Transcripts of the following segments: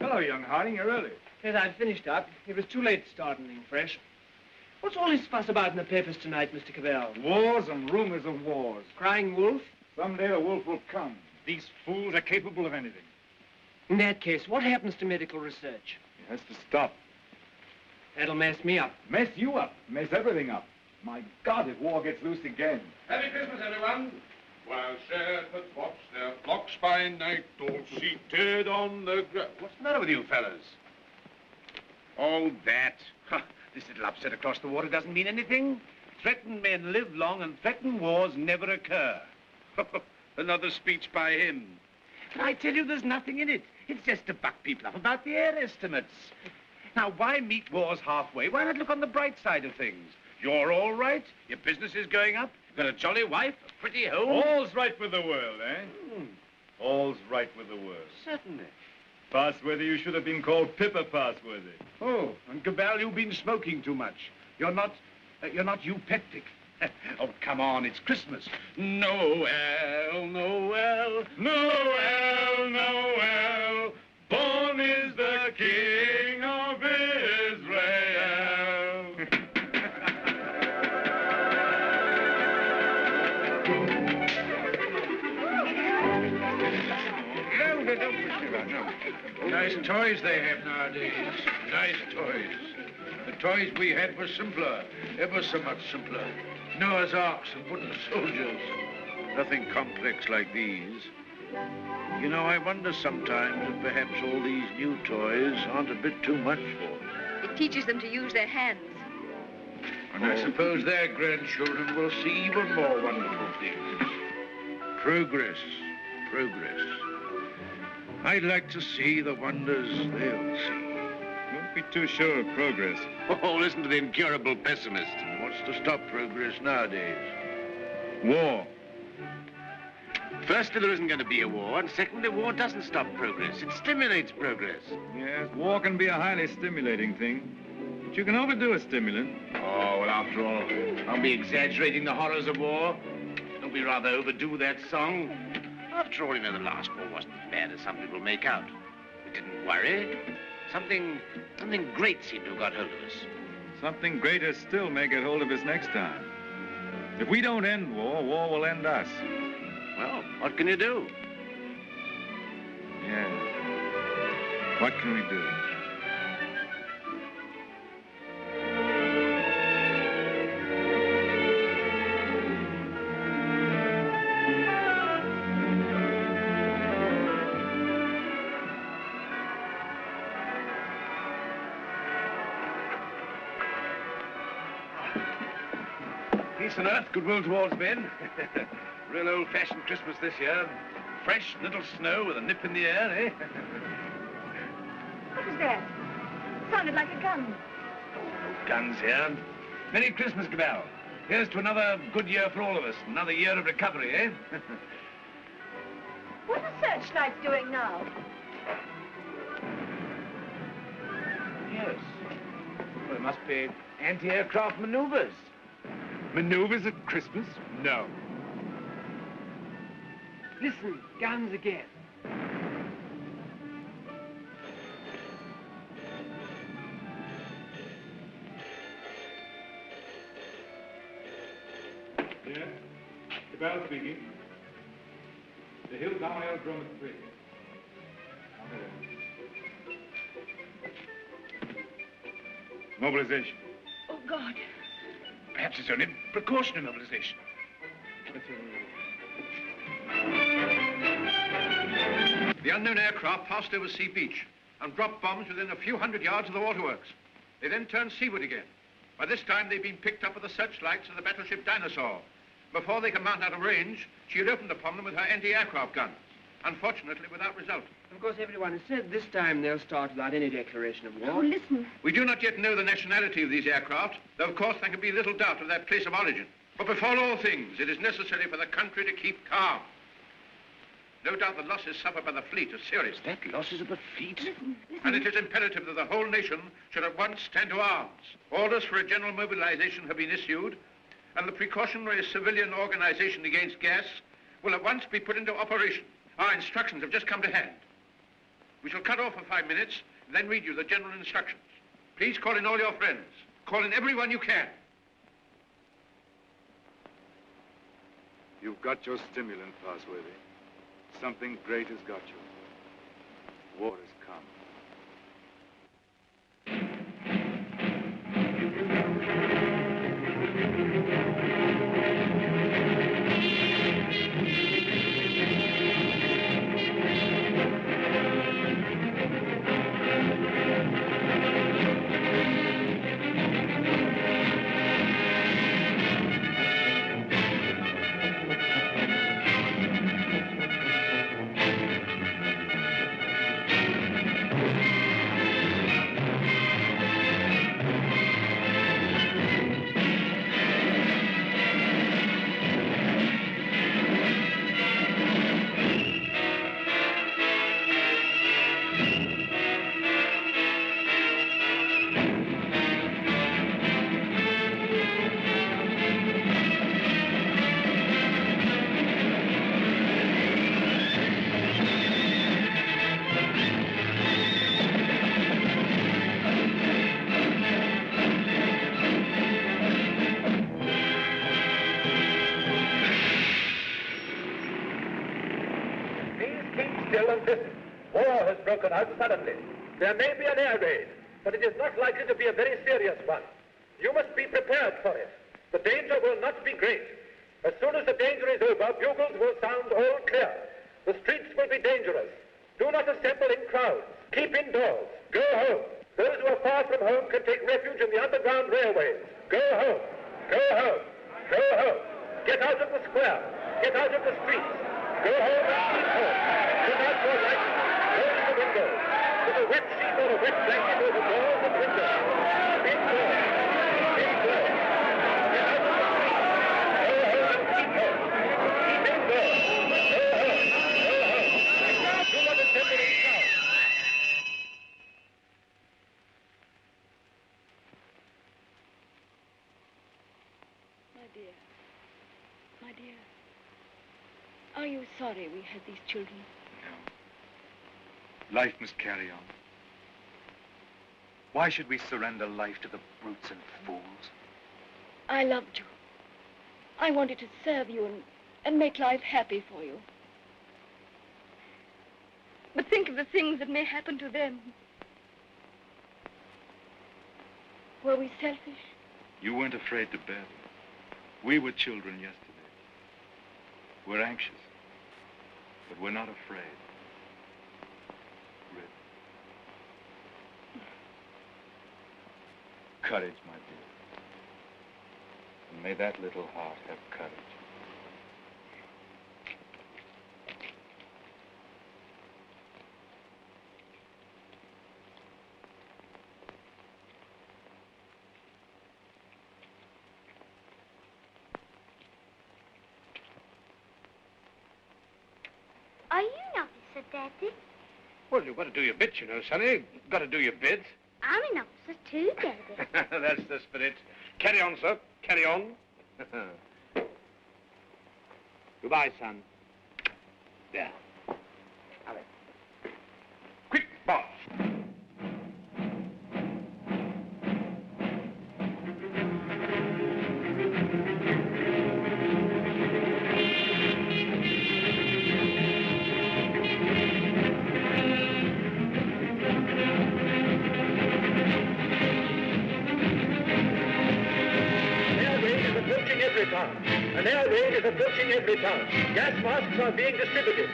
Hello, young Harding. You're early. Yes, I'd finished up. It was too late to start anything fresh. What's all this fuss about in the papers tonight, Mr. Cavell? Wars and rumors of wars. Crying wolf? Someday the wolf will come. These fools are capable of anything. In that case, what happens to medical research? It has to stop. That'll mess me up. Mess you up. Mess everything up. My God, if war gets loose again. Happy Christmas, everyone. While shepherds watch their flocks by night, all seated on the ground. What's the matter with you fellas? All that. Huh. This little upset across the water doesn't mean anything. Threatened men live long and threatened wars never occur. Another speech by him. But I tell you, there's nothing in it. It's just to buck people up about the air estimates. Now, why meet wars halfway? Why not look on the bright side of things? You're all right. Your business is going up. You've got a jolly wife, a pretty home. All's right with the world, eh? All's right with the world. Certainly. Passworthy, you should have been called Pippa Passworthy. Oh, and Cabell, you've been smoking too much. You're not eupeptic. Oh, come on, it's Christmas. Noel, Noel, Noel, Noel, born is the King of Israel. No. Nice toys they have nowadays. Nice toys. The toys we had were simpler, ever so much simpler. Noah's Arks and wooden soldiers. Nothing complex like these. You know, I wonder sometimes if perhaps all these new toys aren't a bit too much for them. It teaches them to use their hands. And I suppose their grandchildren will see even more wonderful things. Progress, progress. I'd like to see the wonders they'll see. Don't be too sure of progress. Oh, listen to the incurable pessimist. What's to stop progress nowadays? War. Firstly, there isn't going to be a war, and secondly, war doesn't stop progress. It stimulates progress. Yes, war can be a highly stimulating thing. But you can overdo a stimulant. Oh, well, after all, I'll be exaggerating the horrors of war. Don't we rather overdo that song? After all, you know, the last war wasn't as bad as some people make out. We didn't worry. Something great seemed to have got hold of us. Something greater still may get hold of us next time. If we don't end war, war will end us. Well, what can you do? Yeah. What can we do? Peace on earth, goodwill towards men. Real old-fashioned Christmas this year. Fresh little snow with a nip in the air, eh? What was that? Sounded like a gun. No guns here. Merry Christmas, Cabell. Here's to another good year for all of us. Another year of recovery, eh? What are searchlights doing now? Yes. Well, it must be anti-aircraft maneuvers. Maneuvers at Christmas? No. Listen, guns again. Yeah? Cabell speaking. The Hill Town Aerodrome at 3. Mobilization. Oh, God. Perhaps it's only precautionary mobilization. The unknown aircraft passed over Sea Beach and dropped bombs within a few hundred yards of the waterworks. They then turned seaward again. By this time, they'd been picked up with the searchlights of the battleship Dinosaur. Before they could mount out of range, she had opened upon them with her anti-aircraft guns, unfortunately without result. Of course, everyone has said this time they'll start without any declaration of war. Oh, listen. We do not yet know the nationality of these aircraft, though of course there can be little doubt of their place of origin. But before all things, it is necessary for the country to keep calm. No doubt the losses suffered by the fleet are serious. That losses of the fleet? Listen. And it is imperative that the whole nation should at once stand to arms. Orders for a general mobilization have been issued, and the precautionary civilian organization against gas will at once be put into operation. Our instructions have just come to hand. We shall cut off for 5 minutes, and then read you the general instructions. Please call in all your friends. Call in everyone you can. You've got your stimulant, Passworthy. Something great has got you. War has come. Suddenly. There may be an air raid, but it is not likely to be a very serious one. You must be prepared for it. The danger will not be great. As soon as the danger is over, bugles will sound all clear. The streets will be dangerous. Do not assemble in crowds. Keep indoors. Go home. Those who are far from home can take refuge in the underground railways. Go home. Go home. Go home. Get out of the square. Get out of the streets. Go home and keep home. Put out your lights. Close the windows. Put a wet sheet or a wet blanket over doors and windows. Indoors. Indoors. Get out of the streets. Go home and keep home. Keep indoors. Go home. Go home. Do not assemble in crowds. My dear, are you sorry we had these children? No. Life must carry on. Why should we surrender life to the brutes and fools? I loved you. I wanted to serve you and make life happy for you. But think of the things that may happen to them. Were we selfish? You weren't afraid to bear them. We were children yesterday. We're anxious, but we're not afraid. Really. Courage, my dear. And may that little heart have courage. Are you an officer, Daddy? Well, you've got to do your bit, you know, Sonny. You've got to do your bit. I'm an officer too, Daddy. That's the spirit. Carry on, sir. Carry on. Goodbye, son. There. Hurry. Quick, boss. An air raid is approaching every town. Gas masks are being distributed.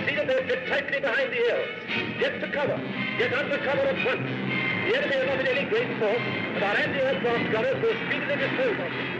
See that they fit tightly behind the ears. Get to cover. Get under cover at once. The enemy are not in any great force, and our anti-aircraft gunners will speedily dispose of them.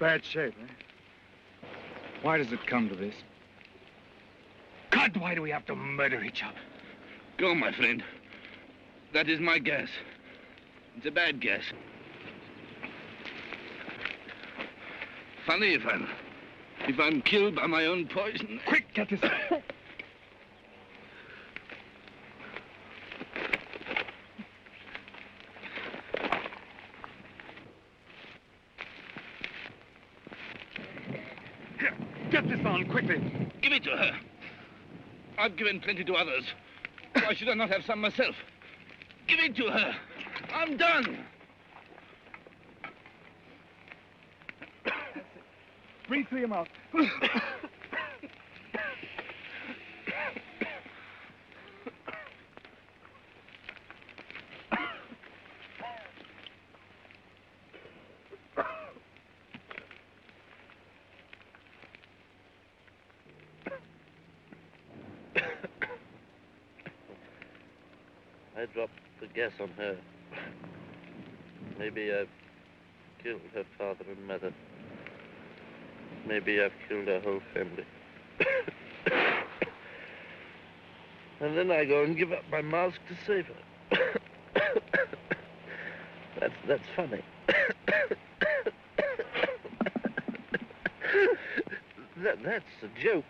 bad shape, eh? Why does it come to this? God, why do we have to murder each other? Go, my friend. That is my guess. It's a bad guess. Funny if I'm killed by my own poison. Quick, get this. Get this on, quickly. Give it to her. I've given plenty to others. Why should I not have some myself? Give it to her. I'm done. Breathe through your mouth. I dropped the gas on her. Maybe I've killed her father and mother. Maybe I've killed her whole family. And then I go and give up my mask to save her. That's funny. That's a joke.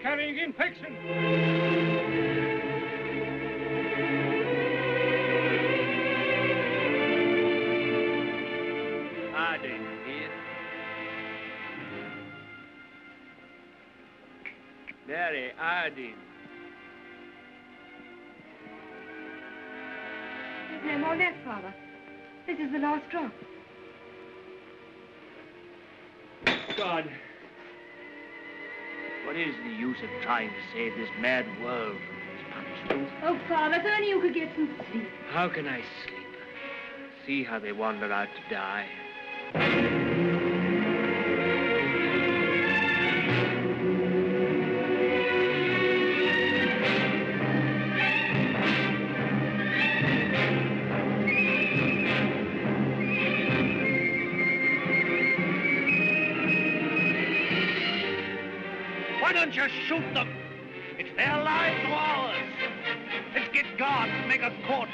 carrying infection. Harding here. Mary, Harding. There's no more left, Father. This is the last drop. God, What is the use of trying to save this mad world from this punishment? Oh, Father, if only you could get some sleep. How can I sleep? See how they wander out to die. Why don't you shoot them? It's their lives or ours. Let's get guards and make a court.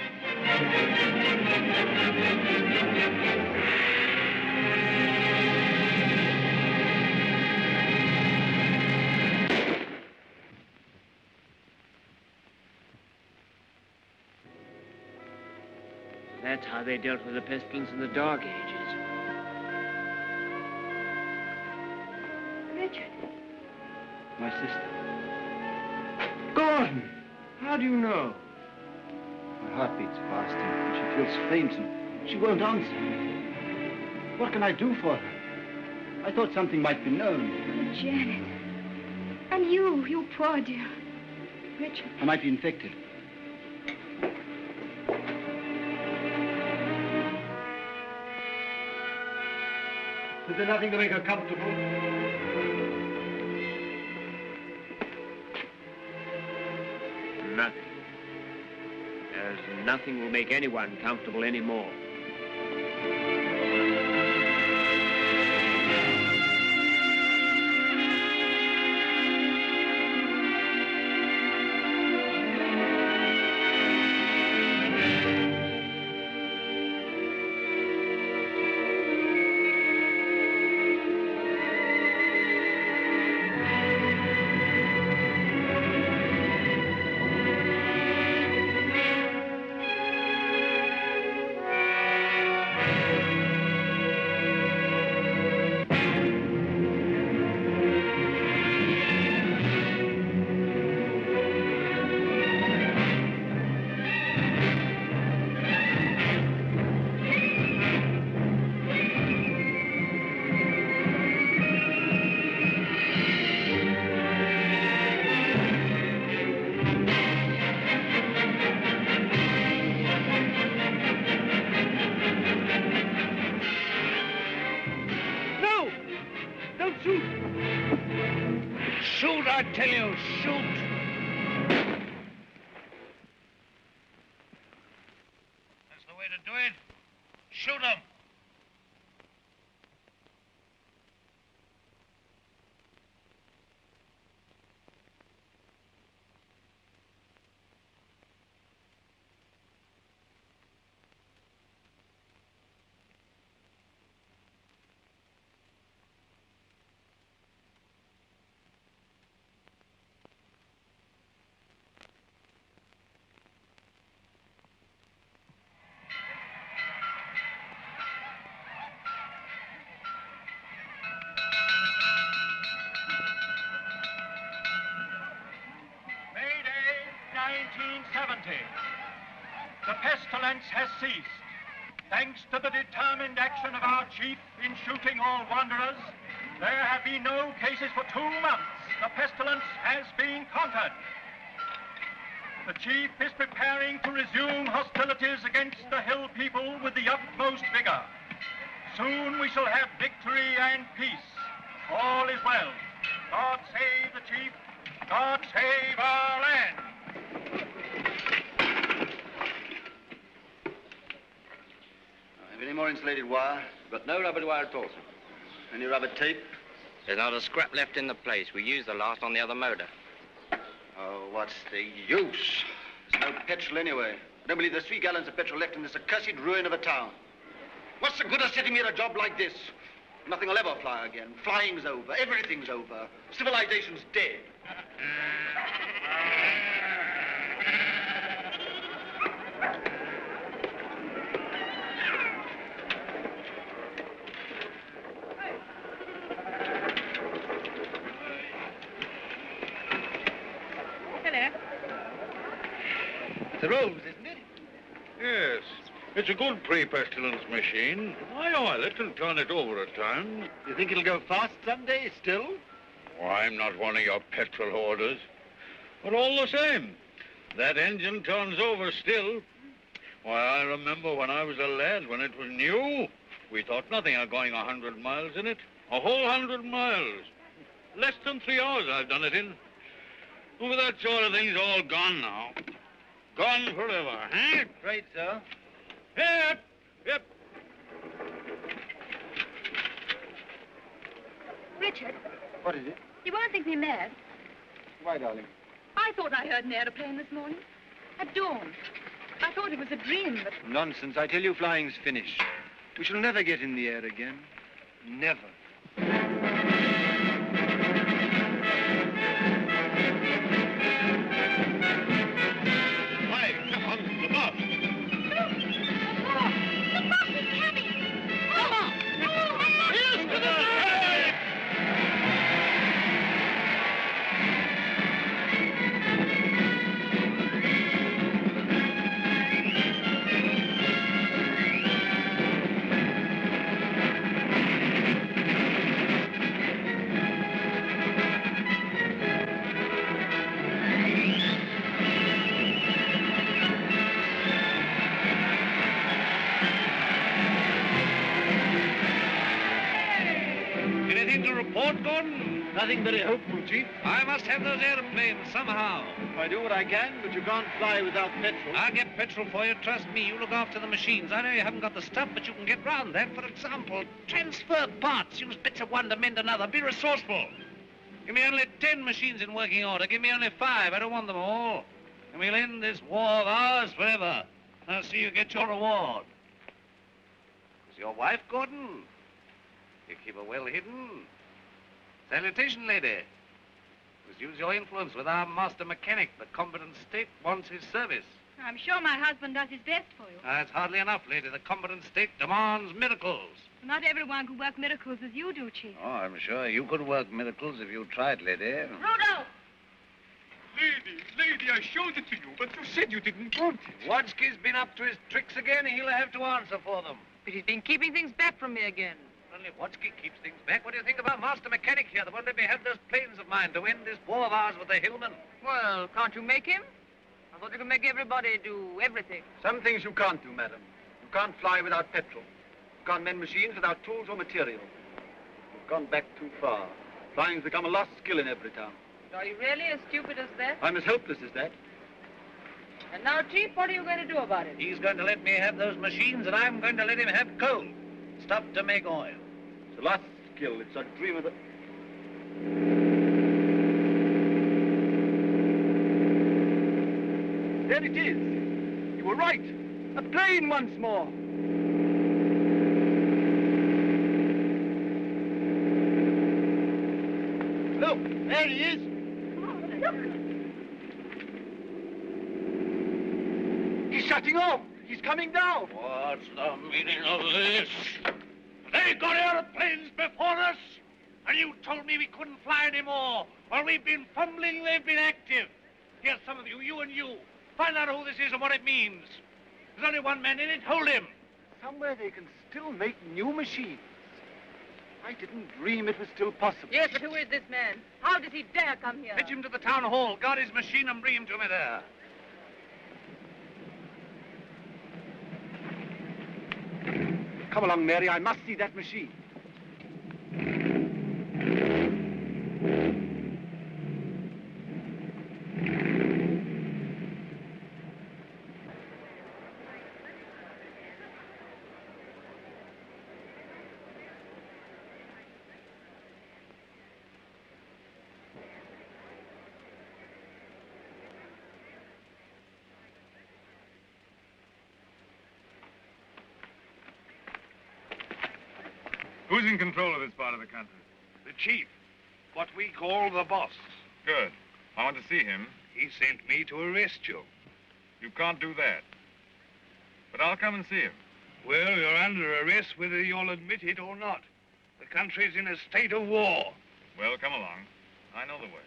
That's how they dealt with the pestilence in the Dark Ages. Richard. My sister. Gordon! How do you know? My heart beats fast and she feels faint and she won't answer. What can I do for her? I thought something might be known. Oh, Janet. And you poor dear. Richard. I might be infected. Is there nothing to make her comfortable? Nothing. There's nothing will make anyone comfortable anymore. Shoot, I tell you, shoot! That's the way to do it. Shoot him! The pestilence has ceased. Thanks to the determined action of our chief in shooting all wanderers, there have been no cases for 2 months. The pestilence has been conquered. The chief is preparing to resume hostilities against the hill people with the utmost vigor. Soon we shall have victory and peace. All is well. God save the chief. God save our land. Any more insulated wire? Got no rubber wire at all, sir. Any rubber tape? There's not a scrap left in the place. We used the last on the other motor. Oh, what's the use? There's no petrol anyway. I don't believe there's 3 gallons of petrol left in this accursed ruin of a town. What's the good of setting me at a job like this? Nothing will ever fly again. Flying's over. Everything's over. Civilization's dead. The Rose, isn't it? Yes. It's a good pre-pestilence machine. I oil it and turn it over at times. You think it'll go fast someday still? Oh, I'm not one of your petrol hoarders. But all the same, that engine turns over still. Why, I remember when I was a lad, when it was new, we thought nothing of going 100 miles in it. A whole 100 miles. Less than 3 hours I've done it in. Well, that sort of thing's all gone now. Gone forever, eh? Right, sir. Yep, yep. Richard, What is it? you won't think me mad. Why, darling? I thought I heard an aeroplane this morning. At dawn. I thought it was a dream, but... Nonsense. I tell you, flying's finished. We shall never get in the air again. Never. Hi, come on, the boss. The bus is coming! Come on! Here's to the... Anything to report, Gordon? Nothing very hopeful, Chief. I must have those airplanes somehow. I do what I can, but you can't fly without petrol. I'll get petrol for you. Trust me. You look after the machines. I know you haven't got the stuff, but you can get round that. For example, transfer parts. Use bits of one to mend another. Be resourceful. Give me only 10 machines in working order. Give me only 5. I don't want them all. And we'll end this war of ours forever. I'll see you get your reward. Is your wife, Gordon? You keep her well hidden. Salutation, lady. Must use your influence with our master mechanic. The competent state wants his service. I'm sure my husband does his best for you. That's hardly enough, lady. The competent state demands miracles. Not everyone can work miracles as you do, Chief. Oh, I'm sure you could work miracles if you tried, lady. Rudolph! Lady, I showed it to you, but you said you didn't want it. Wadsky's been up to his tricks again. He'll have to answer for them. But he's been keeping things back from me again. Only Wadsky keeps things back. What do you think of our master mechanic here that won't let me have those planes of mine to end this war of ours with the hillmen? Well, can't you make him? I thought you could make everybody do everything. Some things you can't do, madam. You can't fly without petrol. You can't mend machines without tools or material. You've gone back too far. Flying's become a lost skill in every town. Are you really as stupid as that? I'm as helpless as that. And now, Chief, what are you going to do about it? He's going to let me have those machines, and I'm going to let him have coal. Stuff to make oil. It's a lost skill. It's a dream of the... There it is. You were right. A plane once more. Look, there he is. He's shutting off. He's coming down. What's the meaning of this? They got airplanes before us, and you told me we couldn't fly anymore. While we've been fumbling, they've been active. Here, some of you, you and you, find out who this is and what it means. There's only one man in it. Hold him. Somewhere they can still make new machines. I didn't dream it was still possible. Yes, but who is this man? How does he dare come here? Fetch him to the town hall. Guard his machine and bring him to me there. Come along, Mary. I must see that machine. Who's in control of this part of the country? The chief, what we call the boss. Good. I want to see him. He sent me to arrest you. You can't do that. But I'll come and see him. Well, you're under arrest whether you'll admit it or not. The country's in a state of war. Well, come along. I know the way.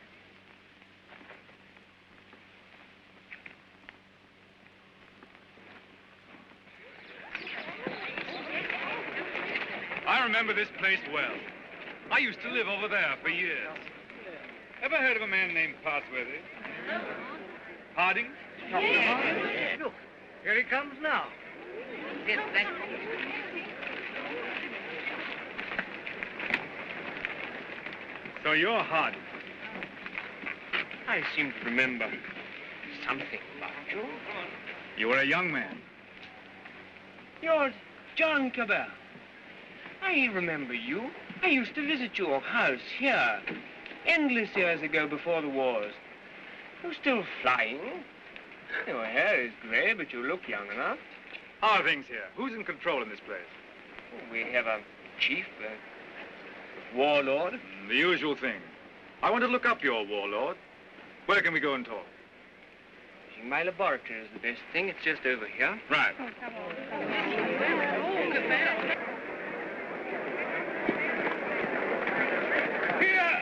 I remember this place well. I used to live over there for years. Ever heard of a man named Parsworthy? Harding? Yes. Look, here he comes now. Yes, thank you. So you're Harding. I seem to remember something about you. You were a young man. You're John Cabell. I remember you. I used to visit your house here, endless years ago before the wars. You're still flying. Your hair is grey, but you look young enough. How are things here? Who's in control in this place? We have a chief, a warlord. The usual thing. I want to look up your warlord. Where can we go and talk? My laboratory is the best thing. It's just over here. Right. Oh, come on. Here!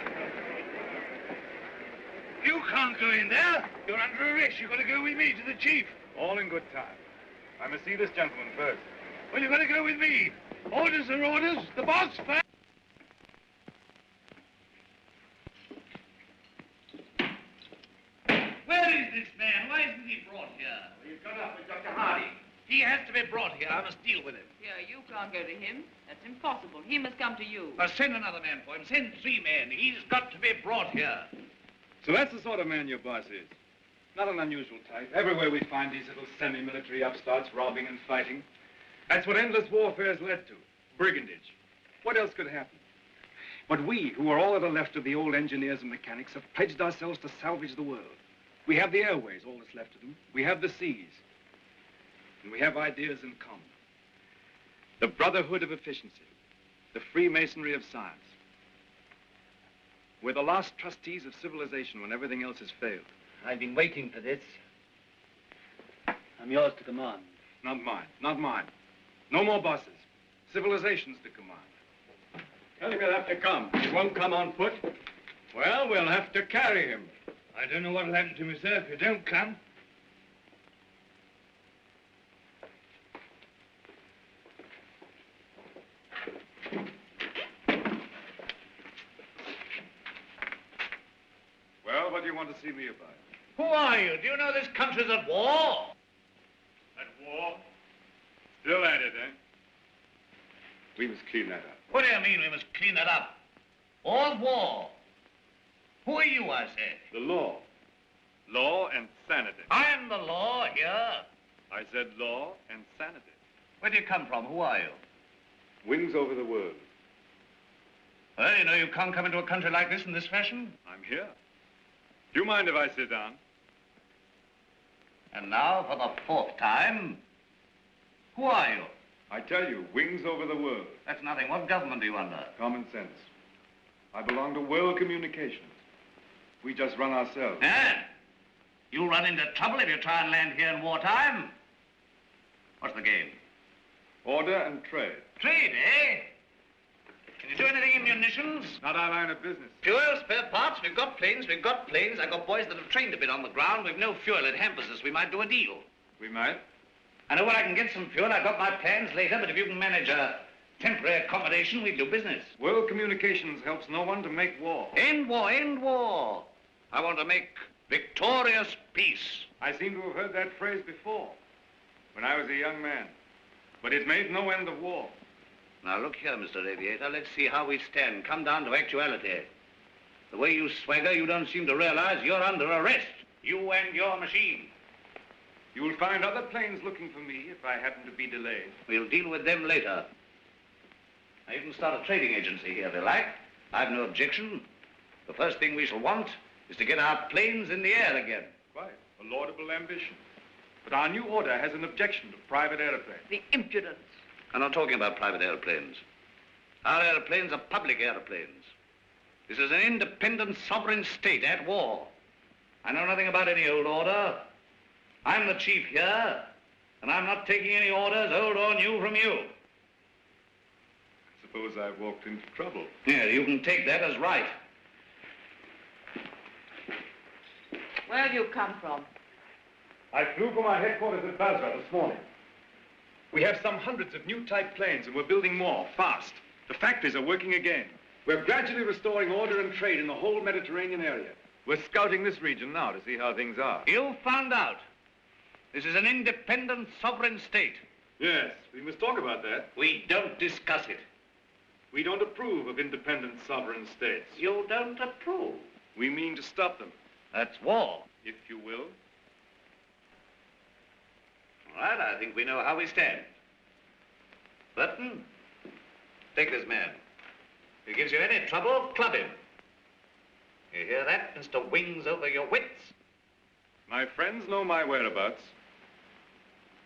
You can't go in there. You're under arrest. You've got to go with me to the chief. All in good time. I must see this gentleman first. Well, you've got to go with me. Orders are orders. The boss first. Where is this man? Why isn't he brought here? Well, you've got up with Dr. Hardy. He has to be brought here. I must deal with him. Here, you can't go to him. That's impossible. He must come to you. Send another man for him. Send 3 men. He's got to be brought here. So that's the sort of man your boss is. Not an unusual type. Everywhere we find these little semi-military upstarts robbing and fighting. That's what endless warfare has led to. Brigandage. What else could happen? But we, who are all that are left of the old engineers and mechanics, have pledged ourselves to salvage the world. We have the airways, all that's left of them. We have the seas. And we have ideas in common. The brotherhood of efficiency. The Freemasonry of science. We're the last trustees of civilization when everything else has failed. I've been waiting for this. I'm yours to command. Not mine. Not mine. No more bosses. Civilization's to command. Tell him he'll have to come. He won't come on foot. Well, we'll have to carry him. I don't know what'll happen to me, sir, if you don't come. Well, what do you want to see me about? Who are you? Do you know this country's at war? At war? Still at it, eh? We must clean that up. What do you mean we must clean it up? All's war. Who are you, I say? The law. Law and sanity. I am the law here. I said law and sanity. Where do you come from? Who are you? Wings over the world. Well, you know you can't come into a country like this in this fashion. I'm here. Do you mind if I sit down? And now, for the 4th time, who are you? I tell you, wings over the world. That's nothing. What government are you under? Common sense. I belong to world communications. We just run ourselves. And you'll run into trouble if you try and land here in wartime. What's the game? Order and trade. Trade, eh? Can you do anything in munitions? Not our line of business. Fuel, spare parts, we've got planes. I've got boys that have trained a bit on the ground. We've no fuel, it hampers us. We might do a deal. We might? I know where I can get some fuel. I've got my plans later, but if you can manage a temporary accommodation, we'll do business. World communications helps no one to make war. End war, end war. I want to make victorious peace. I seem to have heard that phrase before, when I was a young man. But it made no end of war. Now, look here, Mr. Aviator. Let's see how we stand. Come down to actuality. The way you swagger, you don't seem to realize you're under arrest. You and your machine. You'll find other planes looking for me if I happen to be delayed. We'll deal with them later. Now, you can start a trading agency here if you like. I've no objection. The first thing we shall want is to get our planes in the air again. Quite. A laudable ambition. But our new order has an objection to private airplanes. The impudence. I'm not talking about private airplanes. Our airplanes are public airplanes. This is an independent sovereign state at war. I know nothing about any old order. I'm the chief here, and I'm not taking any orders, old or new, from you. Suppose I've walked into trouble. Yeah, you can take that as right. Where do you come from? I flew from our headquarters at Basra this morning. We have some hundreds of new type planes, and we're building more, fast. The factories are working again. We're gradually restoring order and trade in the whole Mediterranean area. We're scouting this region now to see how things are. You found out. This is an independent sovereign state. Yes, we must talk about that. We don't discuss it. We don't approve of independent sovereign states. You don't approve? We mean to stop them. That's war. If you will. All right, I think we know how we stand. Burton, take this man. If he gives you any trouble, club him. You hear that, Mr. Wings over your wits? My friends know my whereabouts.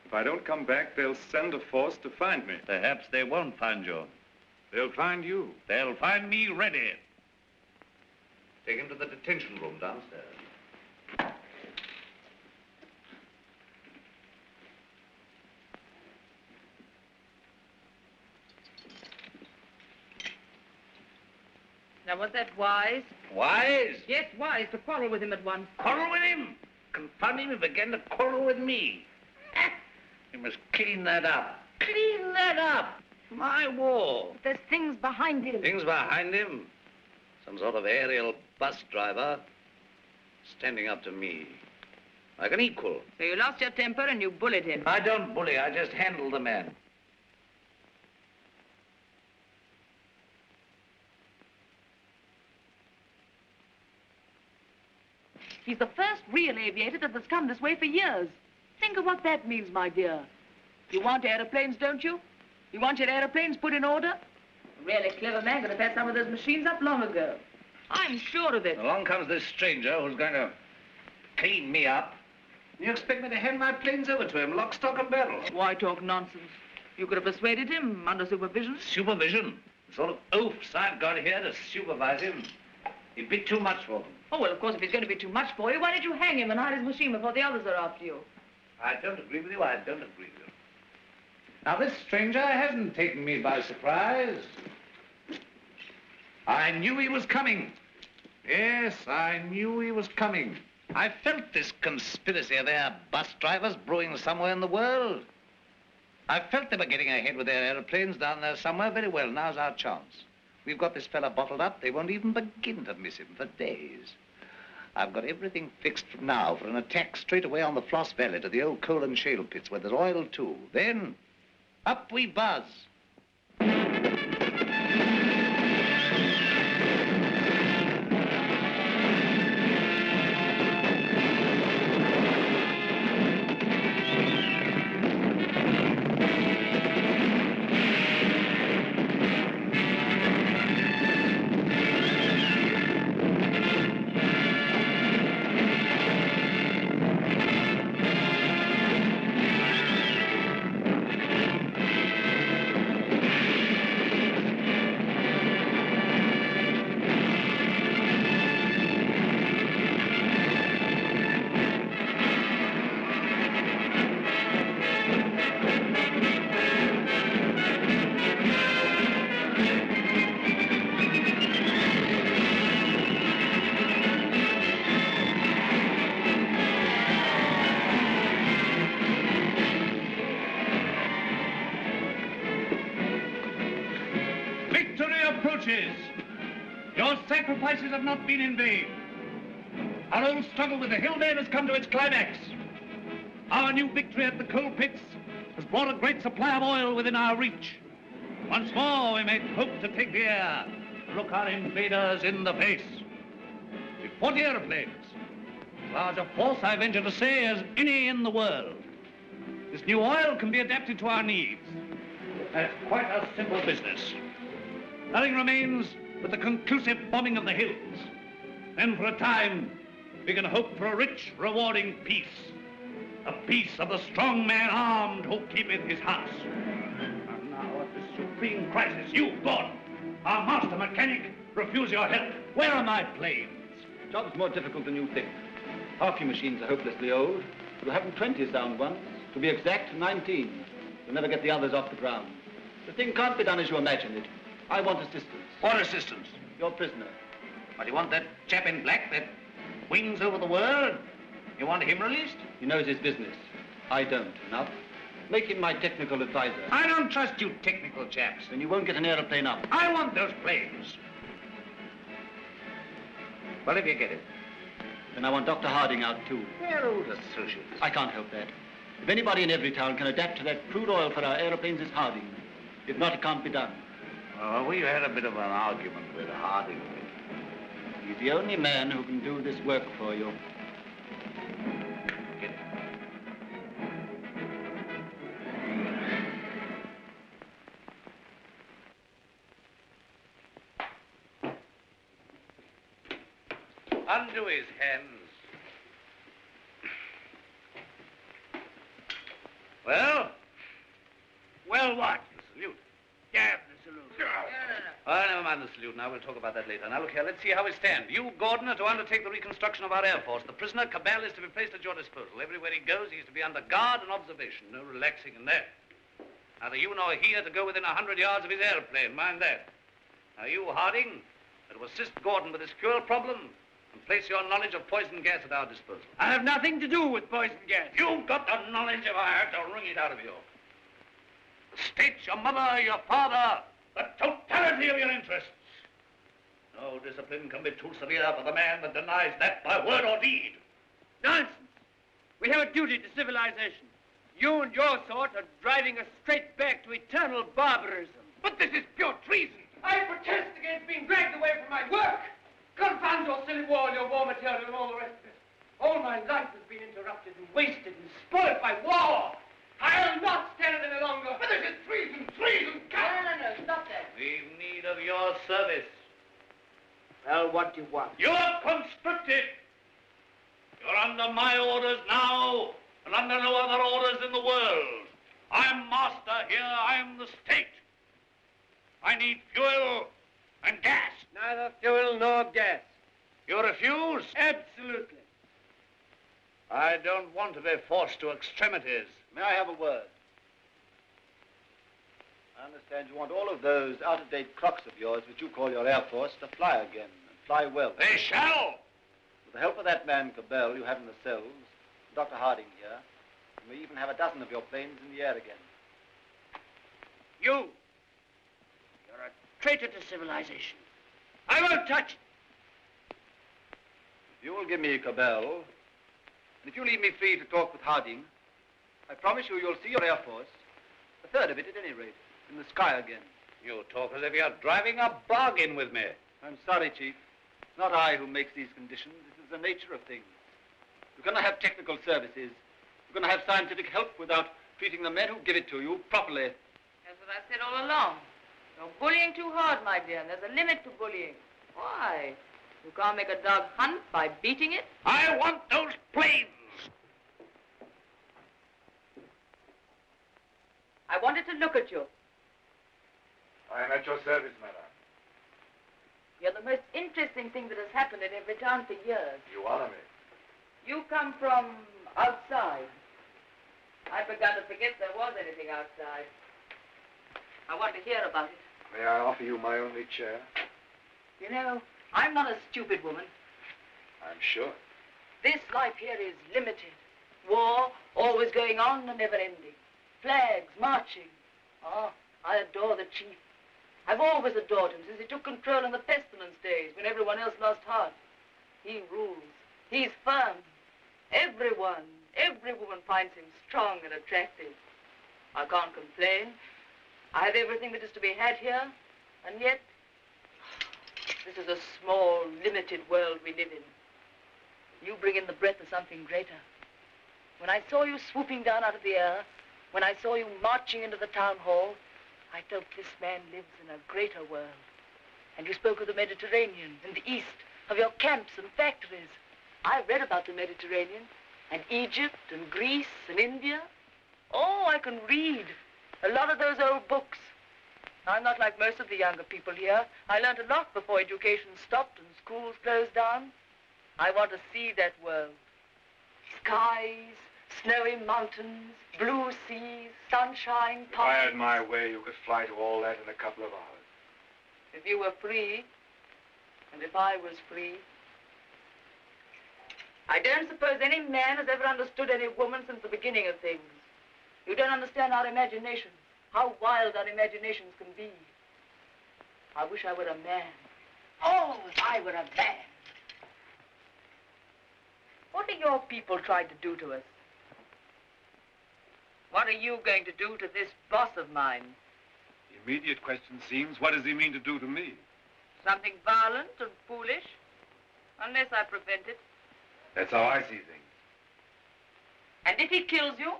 If I don't come back, they'll send a force to find me. Perhaps they won't find you. They'll find you. They'll find me ready. Take him to the detention room downstairs. Now, was that wise? Wise? Yes, wise, to quarrel with him at once. Quarrel with him? Confound him, he began to quarrel with me. You must clean that up. Clean that up. My war. But there's things behind him. Things behind him? Some sort of aerial bus driver standing up to me like an equal. So you lost your temper and you bullied him. I don't bully, I just handle the man. He's the first real aviator that has come this way for years. Think of what that means, my dear. You want aeroplanes, don't you? You want your aeroplanes put in order? A really clever man could have had some of those machines up long ago. I'm sure of it. Along comes this stranger who's going to clean me up. You expect me to hand my planes over to him, lock, stock, and barrel? Why talk nonsense? You could have persuaded him under supervision. Supervision? The sort of oafs I've got here to supervise him. He'd be too much for them. Oh, well, of course, if he's going to be too much for you, why don't you hang him and hide his machine before the others are after you? I don't agree with you, I don't agree with you. Now, this stranger hasn't taken me by surprise. I knew he was coming. Yes, I knew he was coming. I felt this conspiracy of their bus drivers brewing somewhere in the world. I felt they were getting ahead with their aeroplanes down there somewhere. Very well, now's our chance. We've got this fella bottled up. They won't even begin to miss him for days. I've got everything fixed now for an attack straight away on the Floss Valley to the old coal and shale pits where there's oil, too. Then, up we buzz. Your sacrifices have not been in vain. Our old struggle with the hillmen has come to its climax. Our new victory at the coal pits has brought a great supply of oil within our reach. Once more, we may hope to take the air, look our invaders in the face. With 40 airplanes, as large a force, I venture to say, as any in the world. This new oil can be adapted to our needs. That's quite a simple business. Nothing remains but the conclusive bombing of the hills. Then for a time, we can hope for a rich, rewarding peace. A peace of the strong man armed who keepeth his house. And now at this supreme crisis, you, Gordon, our master mechanic, refuse your help. Where are my planes? Job's more difficult than you think. Half your machines are hopelessly old. You haven't 20 sound ones. To be exact, 19. You'll never get the others off the ground. The thing can't be done as you imagine it. I want assistance. What assistance? Your prisoner. What, you want that chap in black that wings over the world? You want him released? He knows his business. I don't. Enough. Make him my technical advisor. I don't trust you technical chaps. Then you won't get an aeroplane up. I want those planes. Well, if you get it. Then I want Dr. Harding out, too. They're old associates. I can't help that. If anybody in every town can adapt to that crude oil for our aeroplanes, it's Harding. If not, it can't be done. Oh, we had a bit of an argument with Harding. He's the only man who can do this work for you. Get it. Undo his hands. Well? Well, what? The salute. Damn the salute. Oh, never mind the salute now. We'll talk about that later. Now, look here. Let's see how we stand. You, Gordon, are to undertake the reconstruction of our Air Force. The prisoner, Cabell, is to be placed at your disposal. Everywhere he goes, he's to be under guard and observation. No relaxing in that. Neither you nor he are to go within 100 yards of his airplane. Mind that. Now, you, Harding, are to assist Gordon with his fuel problem and place your knowledge of poison gas at our disposal. I have nothing to do with poison gas. You've got the knowledge if I had to wring it out of you. The state, your mother, your father, the totality of your interests. No discipline can be too severe for the man that denies that by word or deed. Nonsense. We have a duty to civilization. You and your sort are driving us straight back to eternal barbarism. But this is pure treason. I protest against being dragged away from my work. Confound your silly war and your war material and all the rest of it. All my life has been interrupted and wasted and spoiled by war. I'll not stand it any longer. But this is treason, treason. No, stop that. We've need of your service. Well, what do you want? You're conscripted. You're under my orders now, and under no other orders in the world. I'm master here. I'm the state. I need fuel and gas. Neither fuel nor gas. You refuse? Absolutely. I don't want to be forced to extremities. May I have a word? I understand you want all of those out-of-date clocks of yours, which you call your Air Force, to fly again, and fly well. They shall! With the help of that man, Cabell, you have in the cells, Dr. Harding here, you may even have a dozen of your planes in the air again. You're a traitor to civilization. I won't touch it. If you will give me Cabell, and if you leave me free to talk with Harding, I promise you'll see your Air Force, a third of it at any rate, in the sky again. You talk as if you're driving a bargain with me. I'm sorry, Chief. It's not I who makes these conditions. This is the nature of things. You're going to have technical services. You're going to have scientific help without treating the men who give it to you properly. That's what I said all along. You're bullying too hard, my dear, and there's a limit to bullying. Why? You can't make a dog hunt by beating it? I want those planes! I wanted to look at you. I am at your service, madam. You're the most interesting thing that has happened in every town for years. You honor me. You come from outside. I'd begun to forget there was anything outside. I want to hear about it. May I offer you my only chair? You know, I'm not a stupid woman. I'm sure. This life here is limited. War, always going on and never ending. Flags, marching. Oh, I adore the chief. I've always adored him since he took control in the pestilence days when everyone else lost heart. He rules. He's firm. Every woman finds him strong and attractive. I can't complain. I have everything that is to be had here, and yet, this is a small, limited world we live in. You bring in the breath of something greater. When I saw you swooping down out of the air, when I saw you marching into the town hall, I felt this man lives in a greater world. And you spoke of the Mediterranean and the East, of your camps and factories. I've read about the Mediterranean, and Egypt and Greece and India. Oh, I can read a lot of those old books. I'm not like most of the younger people here. I learned a lot before education stopped and schools closed down. I want to see that world. Skies, snowy mountains, blue seas, sunshine, If I had my way, you could fly to all that in a couple of hours. If you were free, and if I was free. I don't suppose any man has ever understood any woman since the beginning of things. You don't understand our imagination, how wild our imaginations can be. I wish I were a man. Oh, if I were a man. are your people trying to do to us? What are you going to do to this boss of mine? The immediate question seems, what does he mean to do to me? Something violent and foolish? Unless I prevent it. That's how I see things. And if he kills you?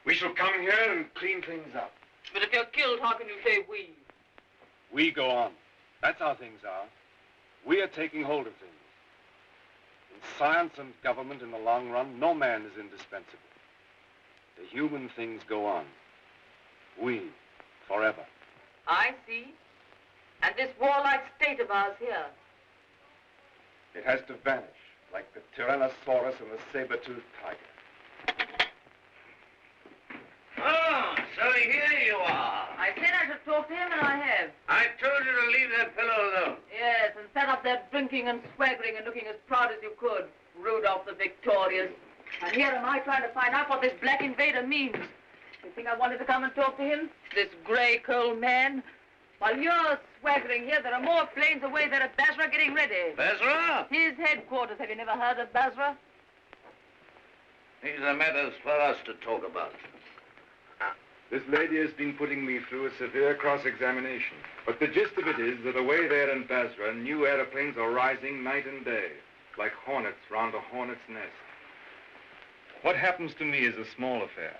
We shall come here and clean things up. But if you're killed, how can you say we? We go on. That's how things are. We are taking hold of things. In science and government, in the long run, no man is indispensable. The human things go on. We, forever. I see. And this warlike state of ours here. It has to vanish, like the Tyrannosaurus and the saber-toothed tiger. Oh, so here you are. I said I should talk to him, and I have. I told you to leave that fellow alone. Yes, and sat up there drinking and swaggering and looking as proud as you could. Rudolph the Victorious. And here am I trying to find out what this black invader means. You think I wanted to come and talk to him? This grey, cold man? While you're swaggering here, there are more planes away there at Basra getting ready. Basra? His headquarters. Have you never heard of Basra? These are matters for us to talk about. This lady has been putting me through a severe cross-examination. But the gist of it is that away there in Basra, new airplanes are rising night and day, like hornets round a hornet's nest. What happens to me is a small affair.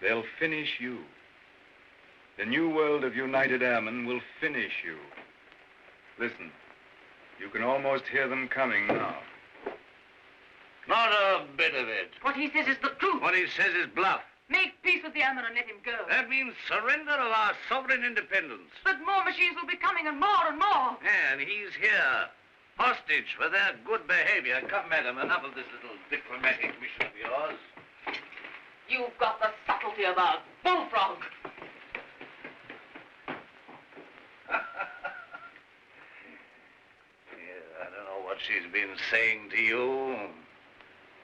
They'll finish you. The new world of United Airmen will finish you. Listen, you can almost hear them coming now. Not a bit of it. What he says is the truth. What he says is bluff. Make peace with the Ammon and let him go. That means surrender of our sovereign independence. But more machines will be coming and more and more. And he's here. Hostage for their good behavior. Come, madam, enough of this little diplomatic mission of yours. You've got the subtlety of a bullfrog. Yeah, I don't know what she's been saying to you.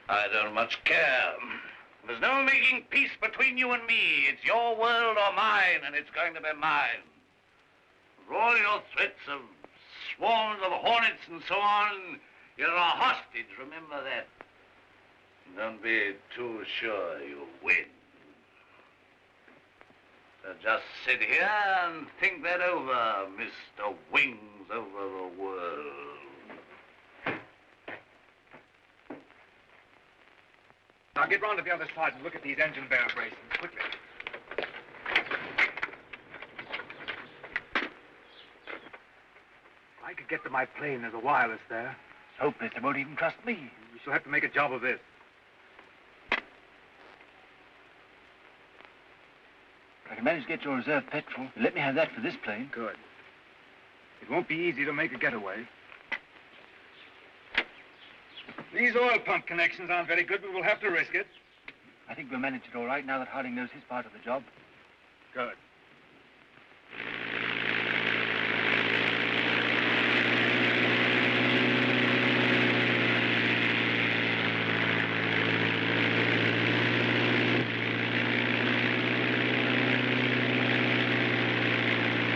I don't much care. There's no making peace between you and me. It's your world or mine, and it's going to be mine. For all your threats of swarms of hornets and so on, you're a hostage, remember that. Don't be too sure you win. So just sit here and think that over, Mr. Wings over the world. Now get round to the other side and look at these engine bearer braces, quickly. I could get to my plane. There's a wireless there. Hopeless. They won't even trust me. We shall have to make a job of this. I can manage to get your reserve petrol. Let me have that for this plane. Good. It won't be easy to make a getaway. These oil pump connections aren't very good, but we'll have to risk it. I think we'll manage it all right now that Harding knows his part of the job. Good.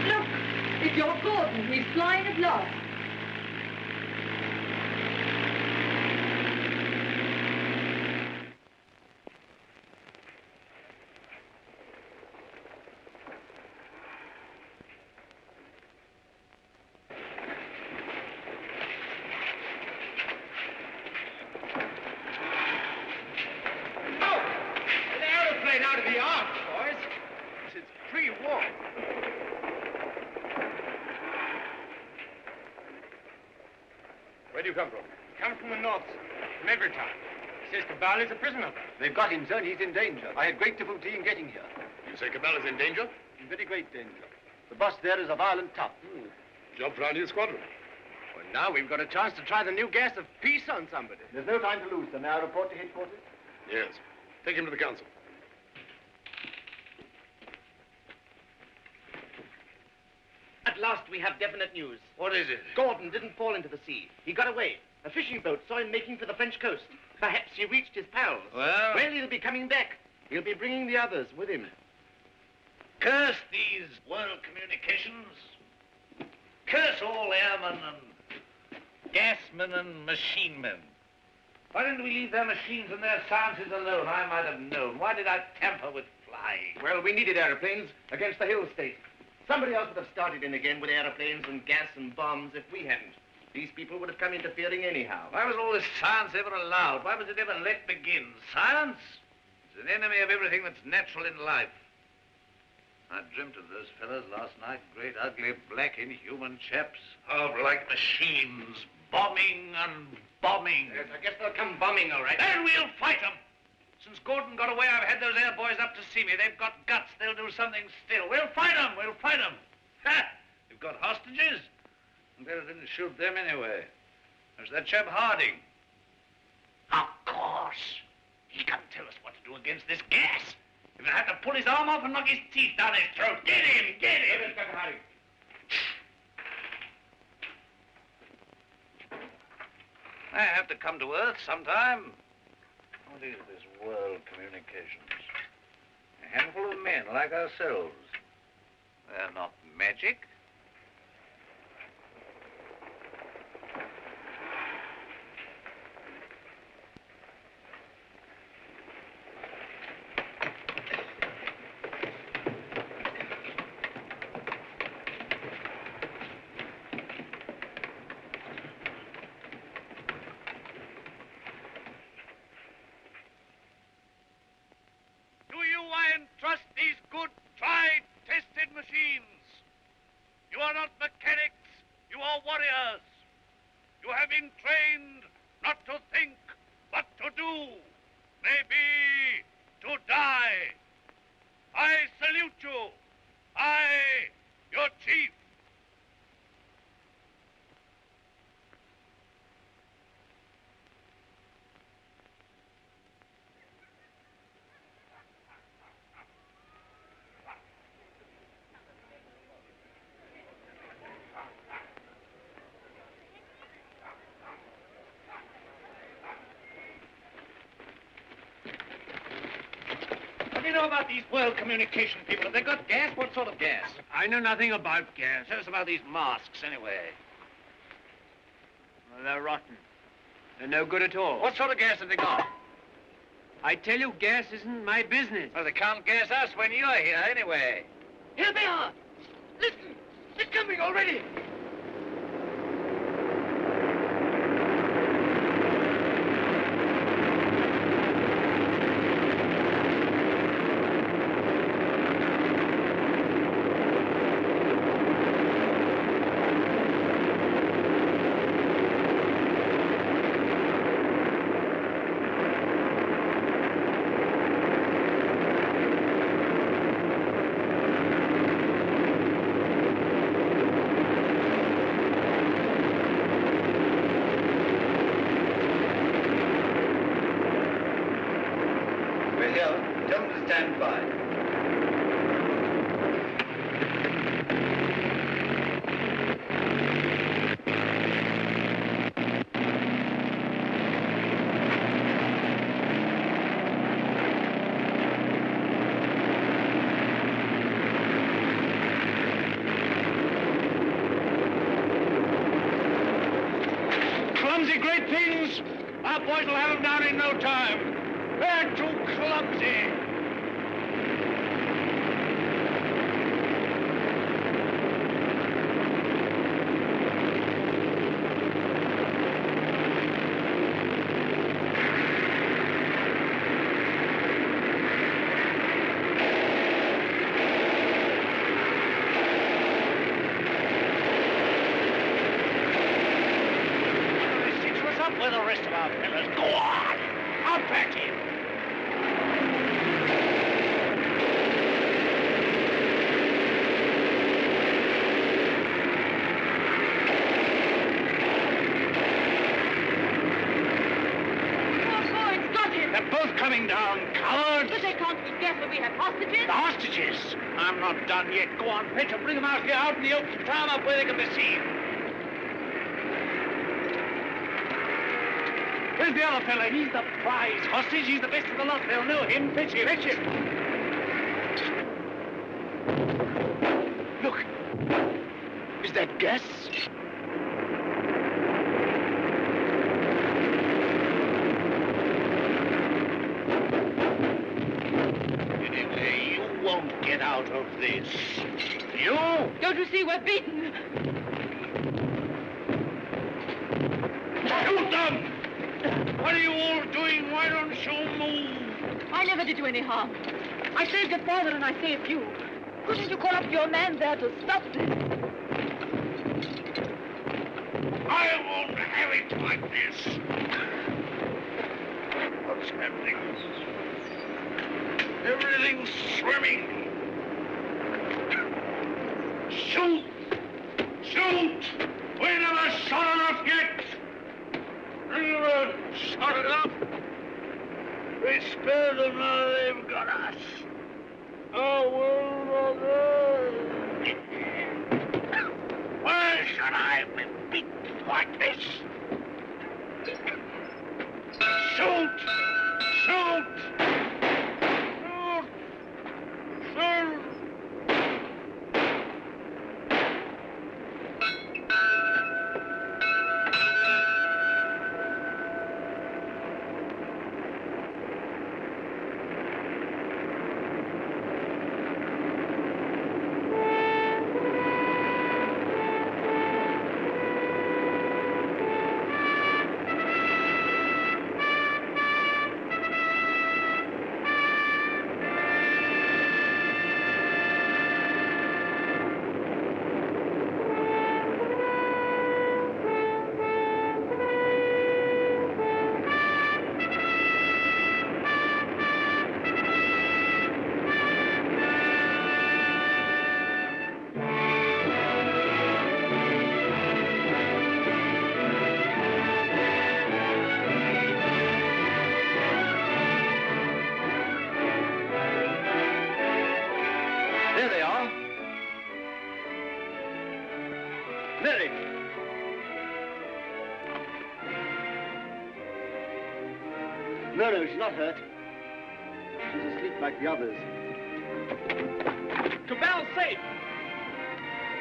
Look, it's your Gordon. He's flying at last. Out of the arms, boys. This is pre-war. Where do you come from? Come from the north, from every town. Says Cabal is a prisoner there. They've got him, sir, and he's in danger. I had great difficulty in getting here. You say Cabal is in danger? In very great danger. The boss there is a violent tough. Jump round his squadron. Well, now we've got a chance to try the new gas of peace on somebody. There's no time to lose, sir. May I report to headquarters? Yes. Take him to the council. At last we have definite news. What is it? Gordon didn't fall into the sea. He got away. A fishing boat saw him making for the French coast. Perhaps he reached his pals. Well, he'll be coming back. He'll be bringing the others with him. curse these world communications. Curse all airmen and gasmen and machine men. Why didn't we leave their machines and their sciences alone? I might have known. Why did I tamper with flying? Well, we needed airplanes against the hill state. Somebody else would have started in again with airplanes and gas and bombs if we hadn't. These people would have come interfering anyhow. Why was all this science ever allowed? Why was it ever let begin? Science is an enemy of everything that's natural in life. I dreamt of those fellows last night, great, ugly, black, inhuman chaps, all like machines, bombing and bombing. Yes, I guess they'll come bombing, all right. Then we'll fight them. Since Gordon got away, I've had those air boys up to see me. They've got guts. They'll do something still. We'll fight them. We'll fight them. Ha! You've got hostages? And better didn't shoot them anyway. There's that chap Harding. Of course. He can tell us what to do against this gas. We're going to have to pull his arm off and knock his teeth down his throat. Get him! Get him! Inspector Harding. I have to come to Earth sometime. What is this world communications? A handful of men like ourselves. They're not magic. What do you know about these world communication people? Have they got gas? What sort of gas? I know nothing about gas. Tell us about these masks, anyway. Well, they're rotten. They're no good at all. What sort of gas have they got? I tell you, gas isn't my business. Well, they can't gas us when you're here, anyway. Here they are. Listen, they're coming already. Great things. Our boys will have them down in no time. They're too clumsy. With the rest of our fellas. Go on! Up at him! Oh, it's got him! They're both coming down, cowards! But they can't be guessed that we have hostages. The hostages? I'm not done yet. Go on, Peter. Bring them out here, out in the open. Tie them up where they can be seen. Where's the other fella? He's the prize hostage. He's the best of the lot. They'll know him. Fetch him. Fetch him. Look. Is that gas? this. You? Don't you see we're beaten? Shoot them! What are you all doing? Why don't you move? I never did you any harm. I saved your father and I saved you. Couldn't you call up your man there to stop this? I won't have it like this. What's happening? Everything's swimming. Shoot! Shoot! We never shot enough yet! We never shot enough! We spared them, now they've got us. Oh, why should I be beaten like this? Shoot! Shoot! Shoot! Shoot! No, she's not hurt. She's asleep like the others. Cabell's safe.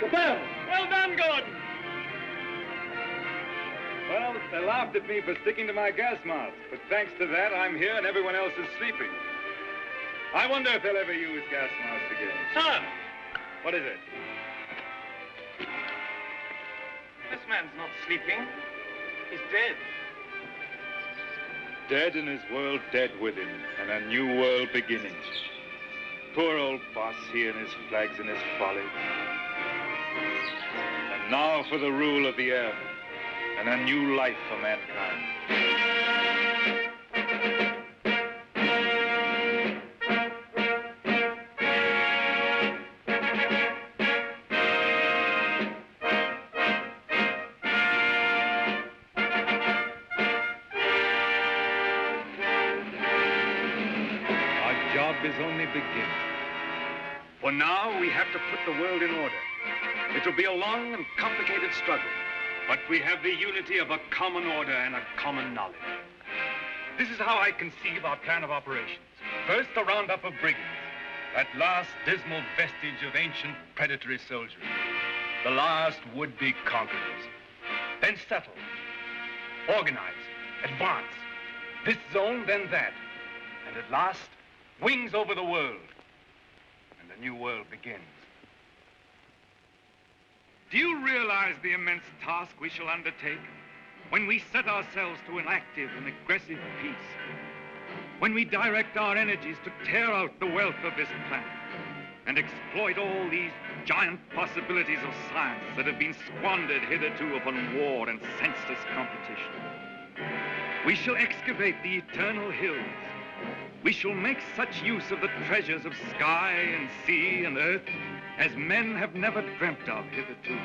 Cabell! Well done, Gordon. Well, they laughed at me for sticking to my gas mask, but thanks to that, I'm here and everyone else is sleeping. I wonder if they'll ever use gas masks again. Sir! What is it? This man's not sleeping. He's dead. Dead in his world, dead with him, and a new world beginning. Poor old boss, he and his flags and his folly. And now for the rule of the air, and a new life for mankind. Is only beginning. For now, we have to put the world in order. It will be a long and complicated struggle, but we have the unity of a common order and a common knowledge. This is how I conceive our plan of operations. First, a roundup of brigands, that last dismal vestige of ancient predatory soldiery, the last would-be conquerors. Then settle, organize, advance, this zone, then that, and at last, wings over the world, and a new world begins. Do you realize the immense task we shall undertake when we set ourselves to an active and aggressive peace? When we direct our energies to tear out the wealth of this planet and exploit all these giant possibilities of science that have been squandered hitherto upon war and senseless competition? We shall excavate the eternal hills. We shall make such use of the treasures of sky and sea and earth as men have never dreamt of hitherto.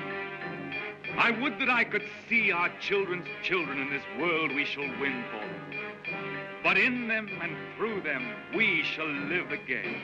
I would that I could see our children's children in this world we shall win for them. But in them and through them, we shall live again.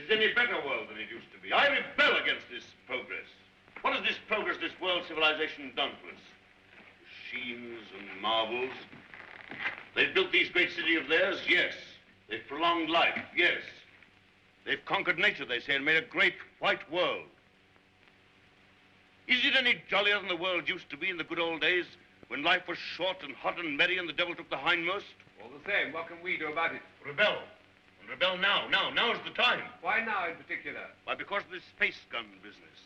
is any better world than it used to be. I rebel against this progress. What has this progress, this world civilization done for us? Machines and marvels. They've built these great cities of theirs, yes. They've prolonged life, yes. They've conquered nature, they say, and made a great white world. Is it any jollier than the world used to be in the good old days, when life was short and hot and merry and the devil took the hindmost? All the same, what can we do about it? Rebel. And rebel now. Now's the time. Why now in particular? Why, because of this space gun business.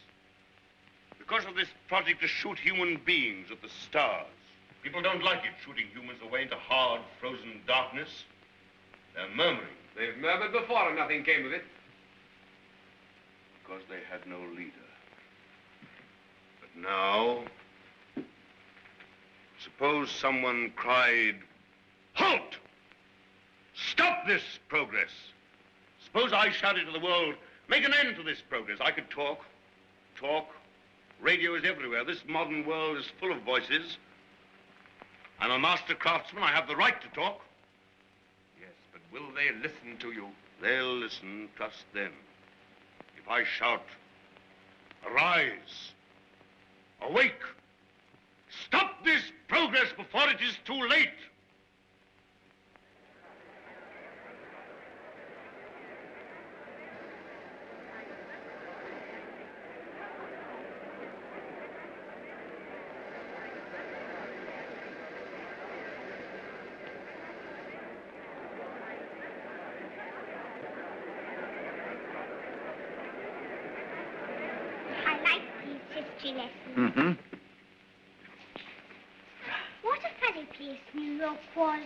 Because of this project to shoot human beings at the stars. People don't like it, shooting humans away into hard, frozen darkness. They're murmuring. They've murmured before and nothing came of it. Because they had no leader. But now, suppose someone cried, "Halt! Stop this progress!" Suppose I shouted to the world, "Make an end to this progress." I could talk. Radio is everywhere. This modern world is full of voices. I'm a master craftsman. I have the right to talk. Yes, but will they listen to you? They'll listen, trust them. If I shout, "Arise! Awake! Stop this progress before it is too late!" Mm-hmm. What a funny place New York was.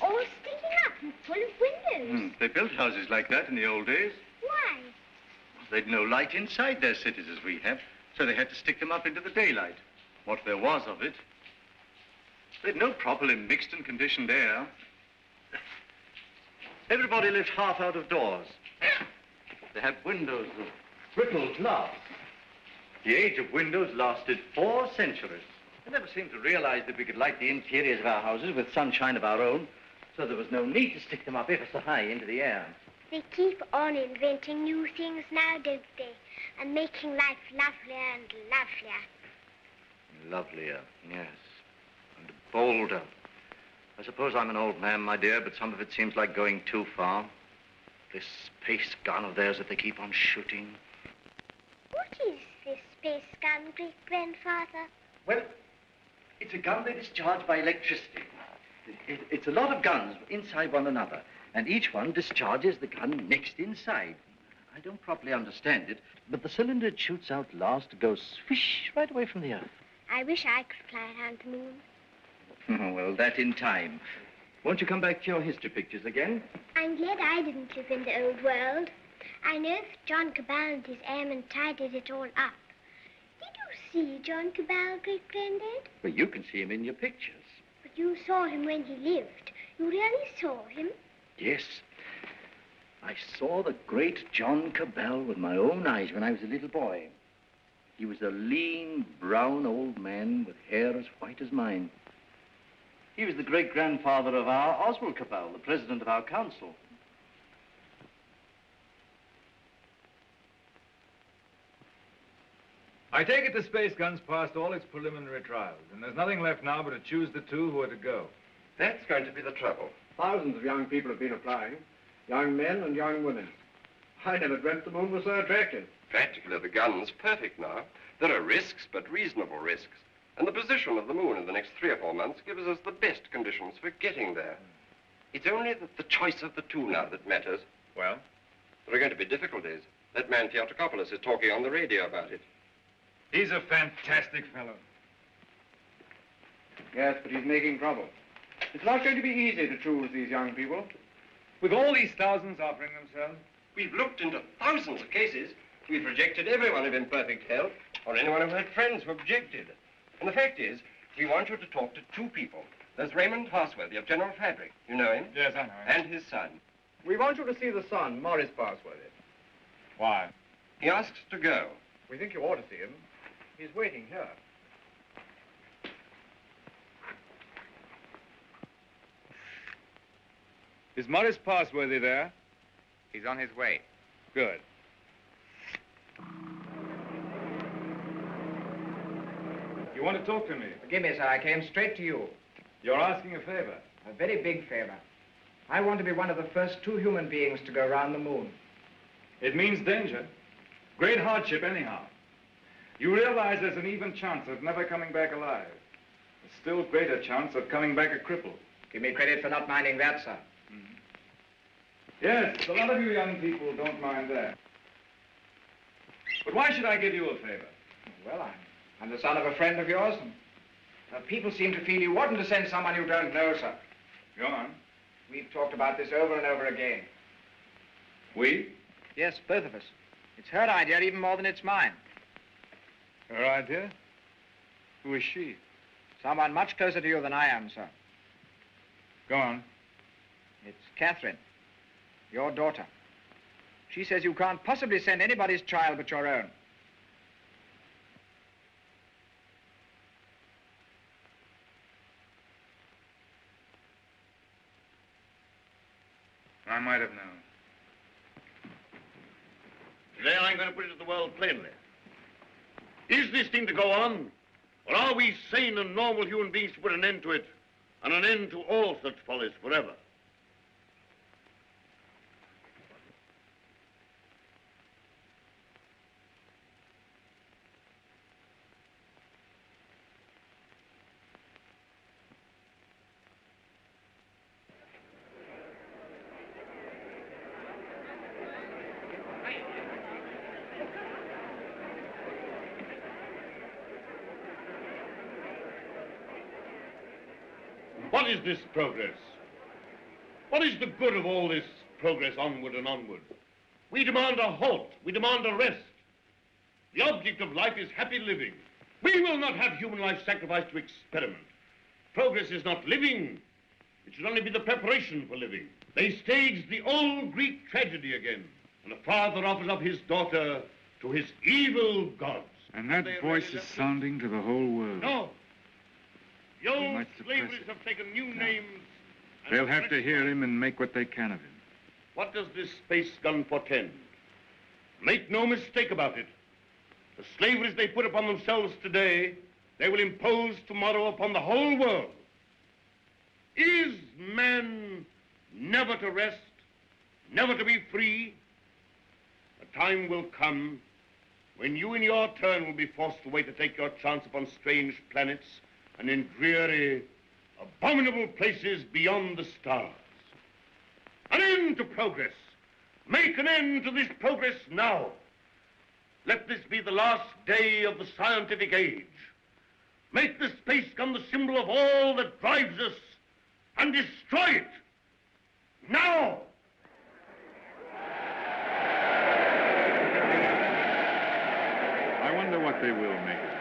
All sticking up and full of windows. They built houses like that in the old days. Why? They'd no light inside their cities as we have, so they had to stick them up into the daylight. What there was of it. They'd no properly mixed and conditioned air. Everybody lived half out of doors. They had windows of brittle glass. The age of windows lasted 4 centuries. I never seemed to realize that we could light the interiors of our houses with sunshine of our own, so there was no need to stick them up ever so high into the air. They keep on inventing new things now, don't they? And making life lovelier and lovelier. Lovelier, yes. And bolder. I suppose I'm an old man, my dear, but some of it seems like going too far. This space gun of theirs that they keep on shooting. What is this space gun, great-grandfather? Well, it's a gun they discharge by electricity. It's a lot of guns inside one another, and each one discharges the gun next inside. I don't properly understand it, but the cylinder it shoots out last goes swish right away from the earth. I wish I could fly around the moon. Oh, well, that in time. Won't you come back to your history pictures again? I'm glad I didn't live in the old world. I know that John Cabal and his airmen tidied it all up. Did you see John Cabal, great-granddad? Well, you can see him in your pictures. But you saw him when he lived. You really saw him? Yes. I saw the great John Cabal with my own eyes when I was a little boy. He was a lean, brown old man with hair as white as mine. He was the great-grandfather of our Oswald Cabal, the president of our council. I take it the space gun's passed all its preliminary trials, and there's nothing left now but to choose the 2 who are to go. That's going to be the trouble. Thousands of young people have been applying. Young men and young women. I never dreamt the moon was so attractive. Practically, the gun's perfect now. There are risks, but reasonable risks. And the position of the moon in the next 3 or 4 months gives us the best conditions for getting there. It's only the choice of the 2 now that matters. Well? There are going to be difficulties. That man Theotokopoulos is talking on the radio about it. He's a fantastic fellow. Yes, but he's making trouble. It's not going to be easy to choose these young people. With all these thousands offering themselves? We've looked into thousands of cases. We've rejected everyone of imperfect health or anyone who had friends who objected. And the fact is, we want you to talk to 2 people. There's Raymond Parsworthy of General Fabric. You know him? Yes, I know him. And his son. We want you to see the son, Morris Parsworthy. Why? He asks to go. We think you ought to see him. He's waiting here. Is Morris Parsworthy there? He's on his way. Good. You want to talk to me? Forgive me, sir. I came straight to you. You're asking a favor. A very big favor. I want to be one of the first 2 human beings to go around the moon. It means danger. Great hardship, anyhow. You realize there's an even chance of never coming back alive. A still greater chance of coming back a cripple. Give me credit for not minding that, sir. Yes, a lot of you young people don't mind that. But why should I give you a favor? Well, I'm the son of a friend of yours, and people seem to feel you oughtn't to send someone you don't know, sir. Go on. We've talked about this over and over again. We? Yes, both of us. It's her idea even more than it's mine. Her idea? Who is she? Someone much closer to you than I am, sir. Go on. It's Catherine, your daughter. She says you can't possibly send anybody's child but your own. I might have known. Today I'm going to put it to the world plainly. Is this thing to go on? Or are we sane and normal human beings to put an end to it, and an end to all such follies forever? What is this progress? What is the good of all this progress onward and onward? We demand a halt. We demand a rest. The object of life is happy living. We will not have human life sacrificed to experiment. Progress is not living. It should only be the preparation for living. They staged the old Greek tragedy again, and a father offers up his daughter to his evil gods. And that voice is sounding to the whole world. No. The old might suppress slaveries have taken new names. and They'll have to hear him and make what they can of him. What does this space gun portend? Make no mistake about it. The slaveries they put upon themselves today, they will impose tomorrow upon the whole world. Is man never to rest, never to be free? A time will come when you in your turn will be forced away to take your chance upon strange planets and in dreary, abominable places beyond the stars. An end to progress. Make an end to this progress now. Let this be the last day of the scientific age. Make the space gun the symbol of all that drives us, and destroy it. Now! I wonder what they will make of it.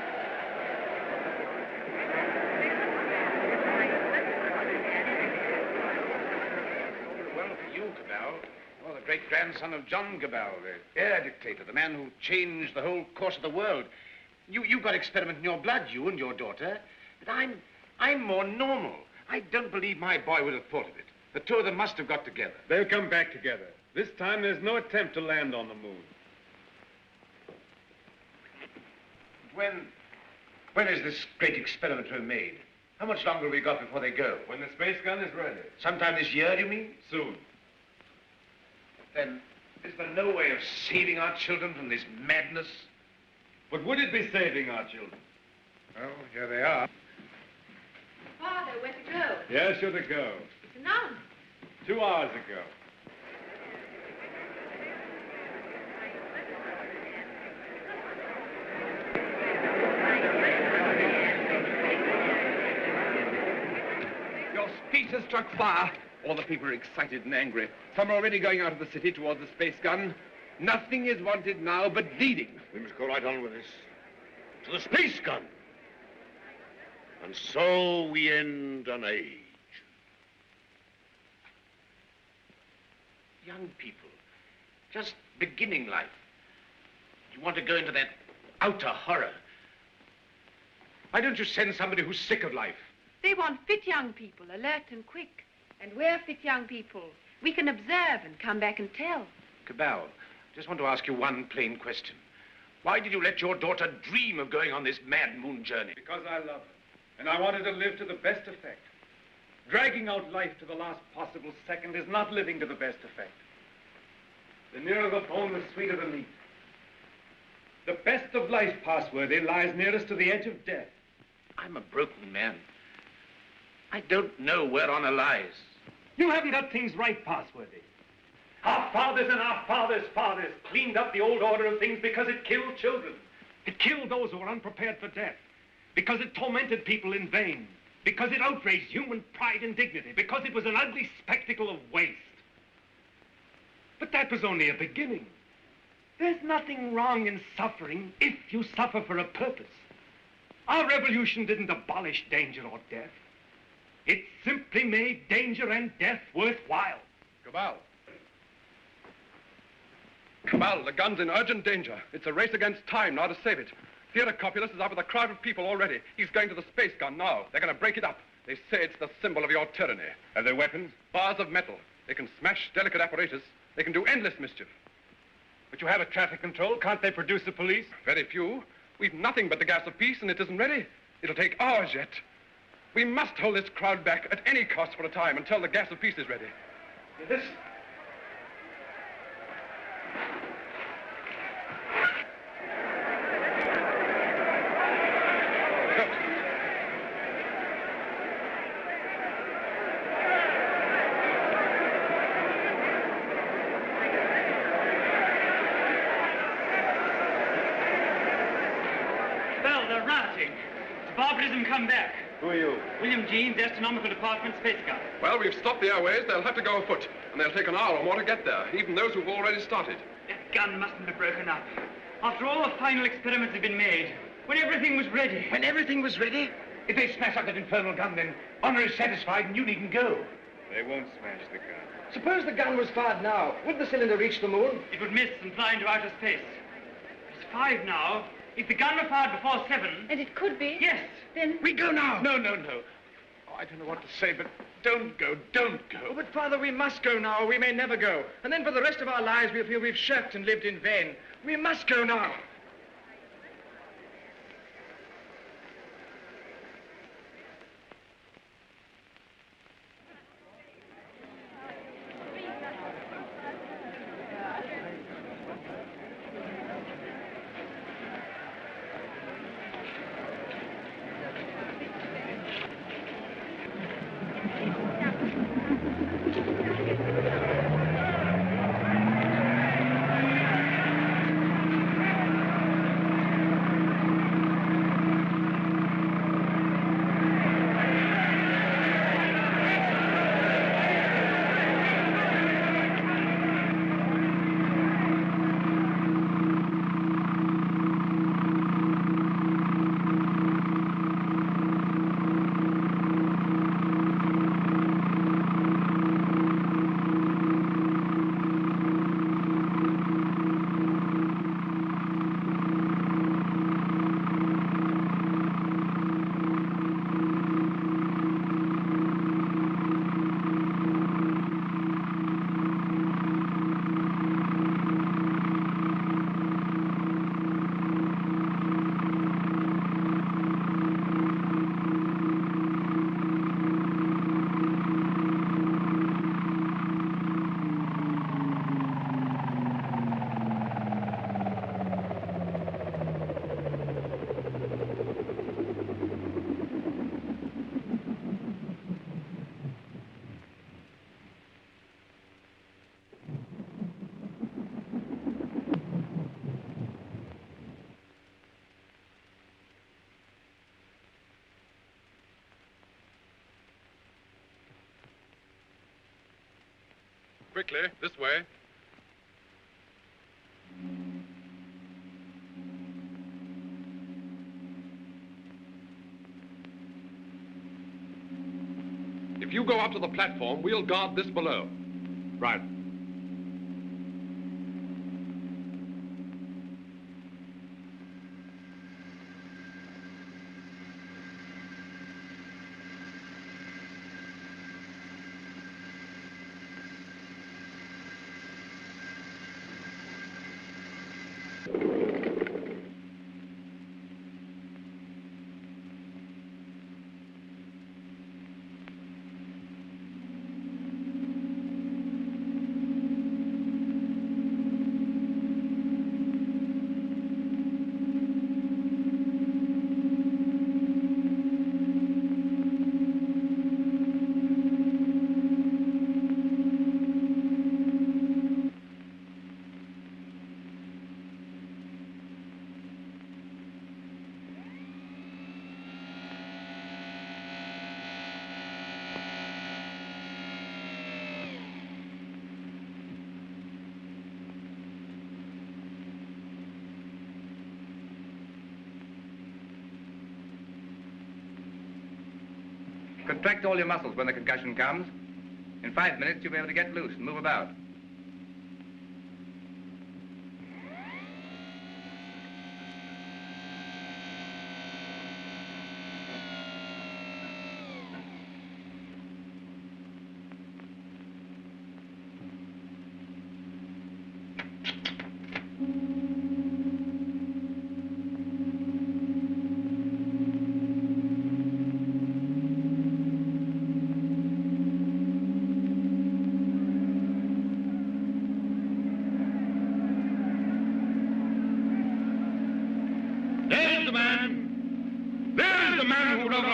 Well, for you, Cabal, you're the great-grandson of John Cabal, the air dictator, the man who changed the whole course of the world. You've got experiment in your blood, you and your daughter. But I'm more normal. I don't believe my boy would have thought of it. The two of them must have got together. They'll come back together. This time there's no attempt to land on the moon. When is this great experiment to be made? How much longer have we got before they go? When the space gun is ready. Sometime this year, do you mean? Soon. Then, is there no way of saving our children from this madness? But would it be saving our children? Well, here they are. Father, where to go? Yes, you're to go. It's announced. 2 hours ago. Your speech has struck fire. All the people are excited and angry. Some are already going out of the city towards the space gun. Nothing is wanted now but leading. We must go right on with this. To the space gun. And so we end an age. Young people, just beginning life. You want to go into that outer horror. Why don't you send somebody who's sick of life? They want fit young people, alert and quick. And we're fit young people. We can observe and come back and tell. Cabal, Just want to ask you one plain question. Why did you let your daughter dream of going on this mad moon journey? Because I love her, and I wanted to live to the best effect. Dragging out life to the last possible second is not living to the best effect. The nearer the bone, the sweeter the meat. The best of life, Passworthy, lies nearest to the edge of death. I'm a broken man. I don't know where honor lies. You haven't got things right, Passworthy. Our fathers and our fathers' fathers cleaned up the old order of things because it killed children. It killed those who were unprepared for death. Because it tormented people in vain. Because it outraged human pride and dignity. Because it was an ugly spectacle of waste. But that was only a beginning. There's nothing wrong in suffering if you suffer for a purpose. Our revolution didn't abolish danger or death. It simply made danger and death worthwhile. Cabal. Cabal, the gun's in urgent danger. It's a race against time now to save it. Theodore Copulus is up with a crowd of people already. He's going to the space gun now. They're going to break it up. They say it's the symbol of your tyranny. Have they weapons? Bars of metal. They can smash delicate apparatus. They can do endless mischief. But you have a traffic control. Can't they produce the police? Very few. We've nothing but the gas of peace, and it isn't ready. It'll take hours yet. We must hold this crowd back at any cost for a time until the gas of peace is ready. Yes. Well, they're rioting. Barbarism come back. Who are you? William Jeans, Astronomical Department, Space Gun. Well, we've stopped the airways. They'll have to go afoot, and they'll take an hour or more to get there, even those who've already started. That gun mustn't have broken up. After all the final experiments had been made, when everything was ready. When everything was ready? If they smash up that infernal gun, then honor is satisfied and you needn't go. They won't smash the gun. Suppose the gun was fired now. Would the cylinder reach the moon? It would miss and fly into outer space. It's 5 now. If the gun were fired before 7... And it could be? Yes. Then... We go now. No. Oh, I don't know what to say, but don't go. Oh, but, Father, we must go now, or we may never go. And then for the rest of our lives, we'll feel we've shirked and lived in vain. We must go now. Quickly, this way. If you go up to the platform, we'll guard this below. Right. Contract all your muscles when the concussion comes. In 5 minutes, you'll be able to get loose and move about.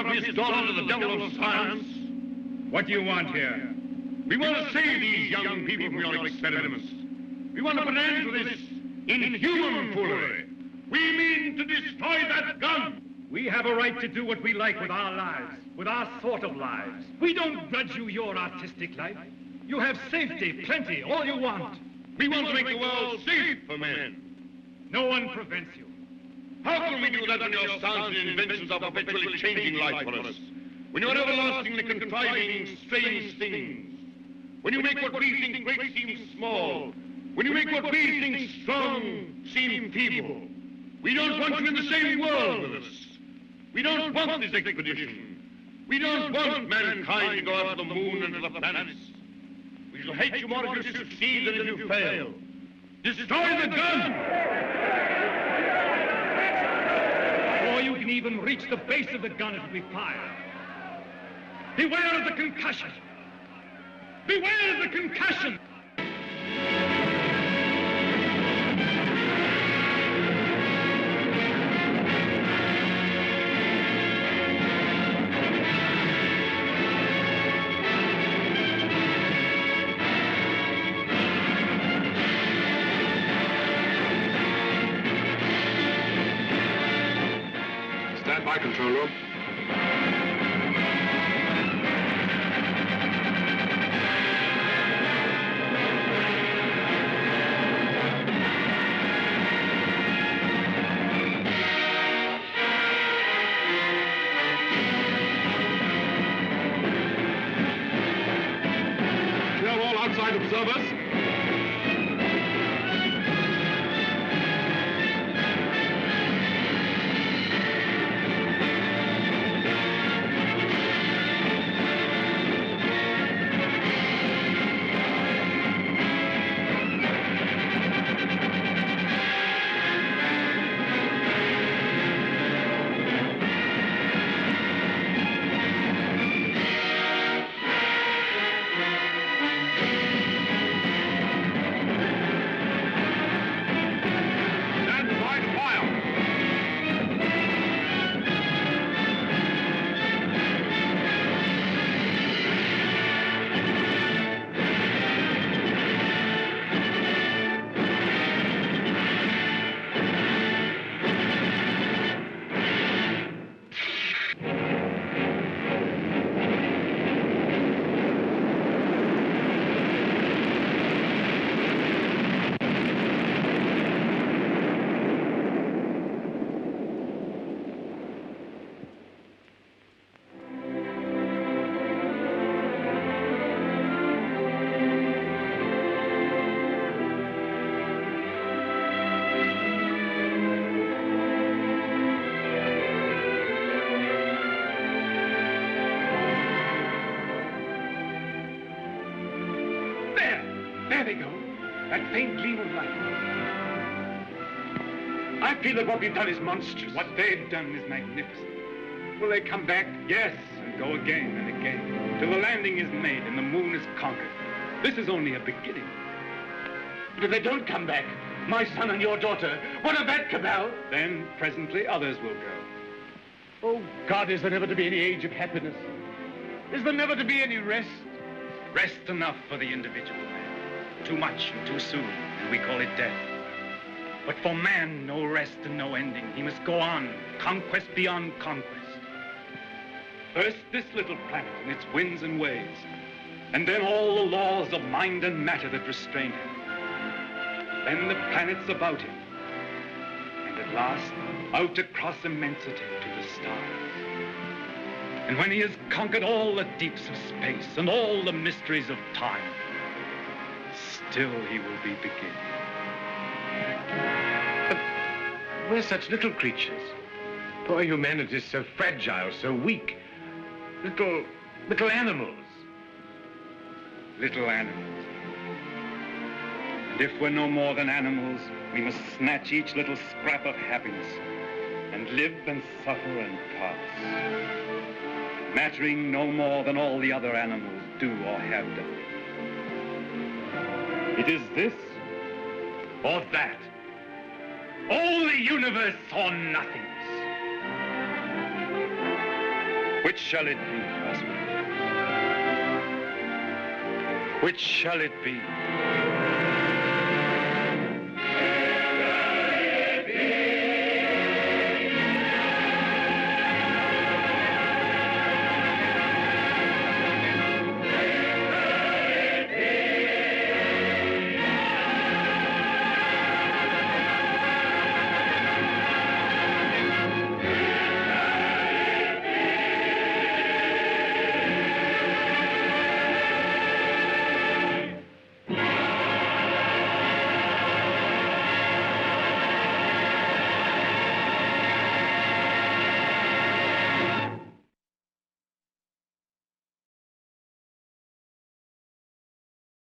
His daughter to the devil of science. What do you want here? We want to save these young people from your experiments. We want to put an end to this inhuman foolery. We mean to destroy that gun. We have a right to do what we like with our lives, with our sort of lives. We don't grudge you your artistic life. You have safety, plenty, all you want. We want to make the world safe for men. No one prevents you. How can we do that when your science and inventions are perpetually changing life for us? When you're everlastingly contriving strange things? When you make what we think great seem small? When you make what we think strong seem feeble? We don't want you in the same world with us. We don't want this expedition. We don't want mankind to go out to the moon and to the planets. We shall hate you more if you succeed than if you fail. Destroy the gun! Before you can even reach the base of the gun, it will be fired. Beware of the concussion! Beware of the concussion! Stand by, control room. Clear all outside observers. There they go. That faint gleam of light. I feel that what we've done is monstrous. What they've done is magnificent. Will they come back? Yes, and go again and again, till the landing is made and the moon is conquered. This is only a beginning. But if they don't come back, my son and your daughter, what of that, Cabal? Then, presently, others will go. Oh, God, is there never to be any age of happiness? Is there never to be any rest? Rest enough for the individual man. Too much and too soon, and we call it death. But for man, no rest and no ending. He must go on, conquest beyond conquest. First, this little planet and its winds and waves, and then all the laws of mind and matter that restrain him. Then the planets about him, and at last, out across immensity to the stars. And when he has conquered all the deeps of space and all the mysteries of time, still he will be beginning. But we're such little creatures. Poor humanity is so fragile, so weak. Little animals. Little animals. And if we're no more than animals, we must snatch each little scrap of happiness and live and suffer and pass, mattering no more than all the other animals do or have done. It is this or that. All the universe or nothingness. Which shall it be, husband? Which shall it be?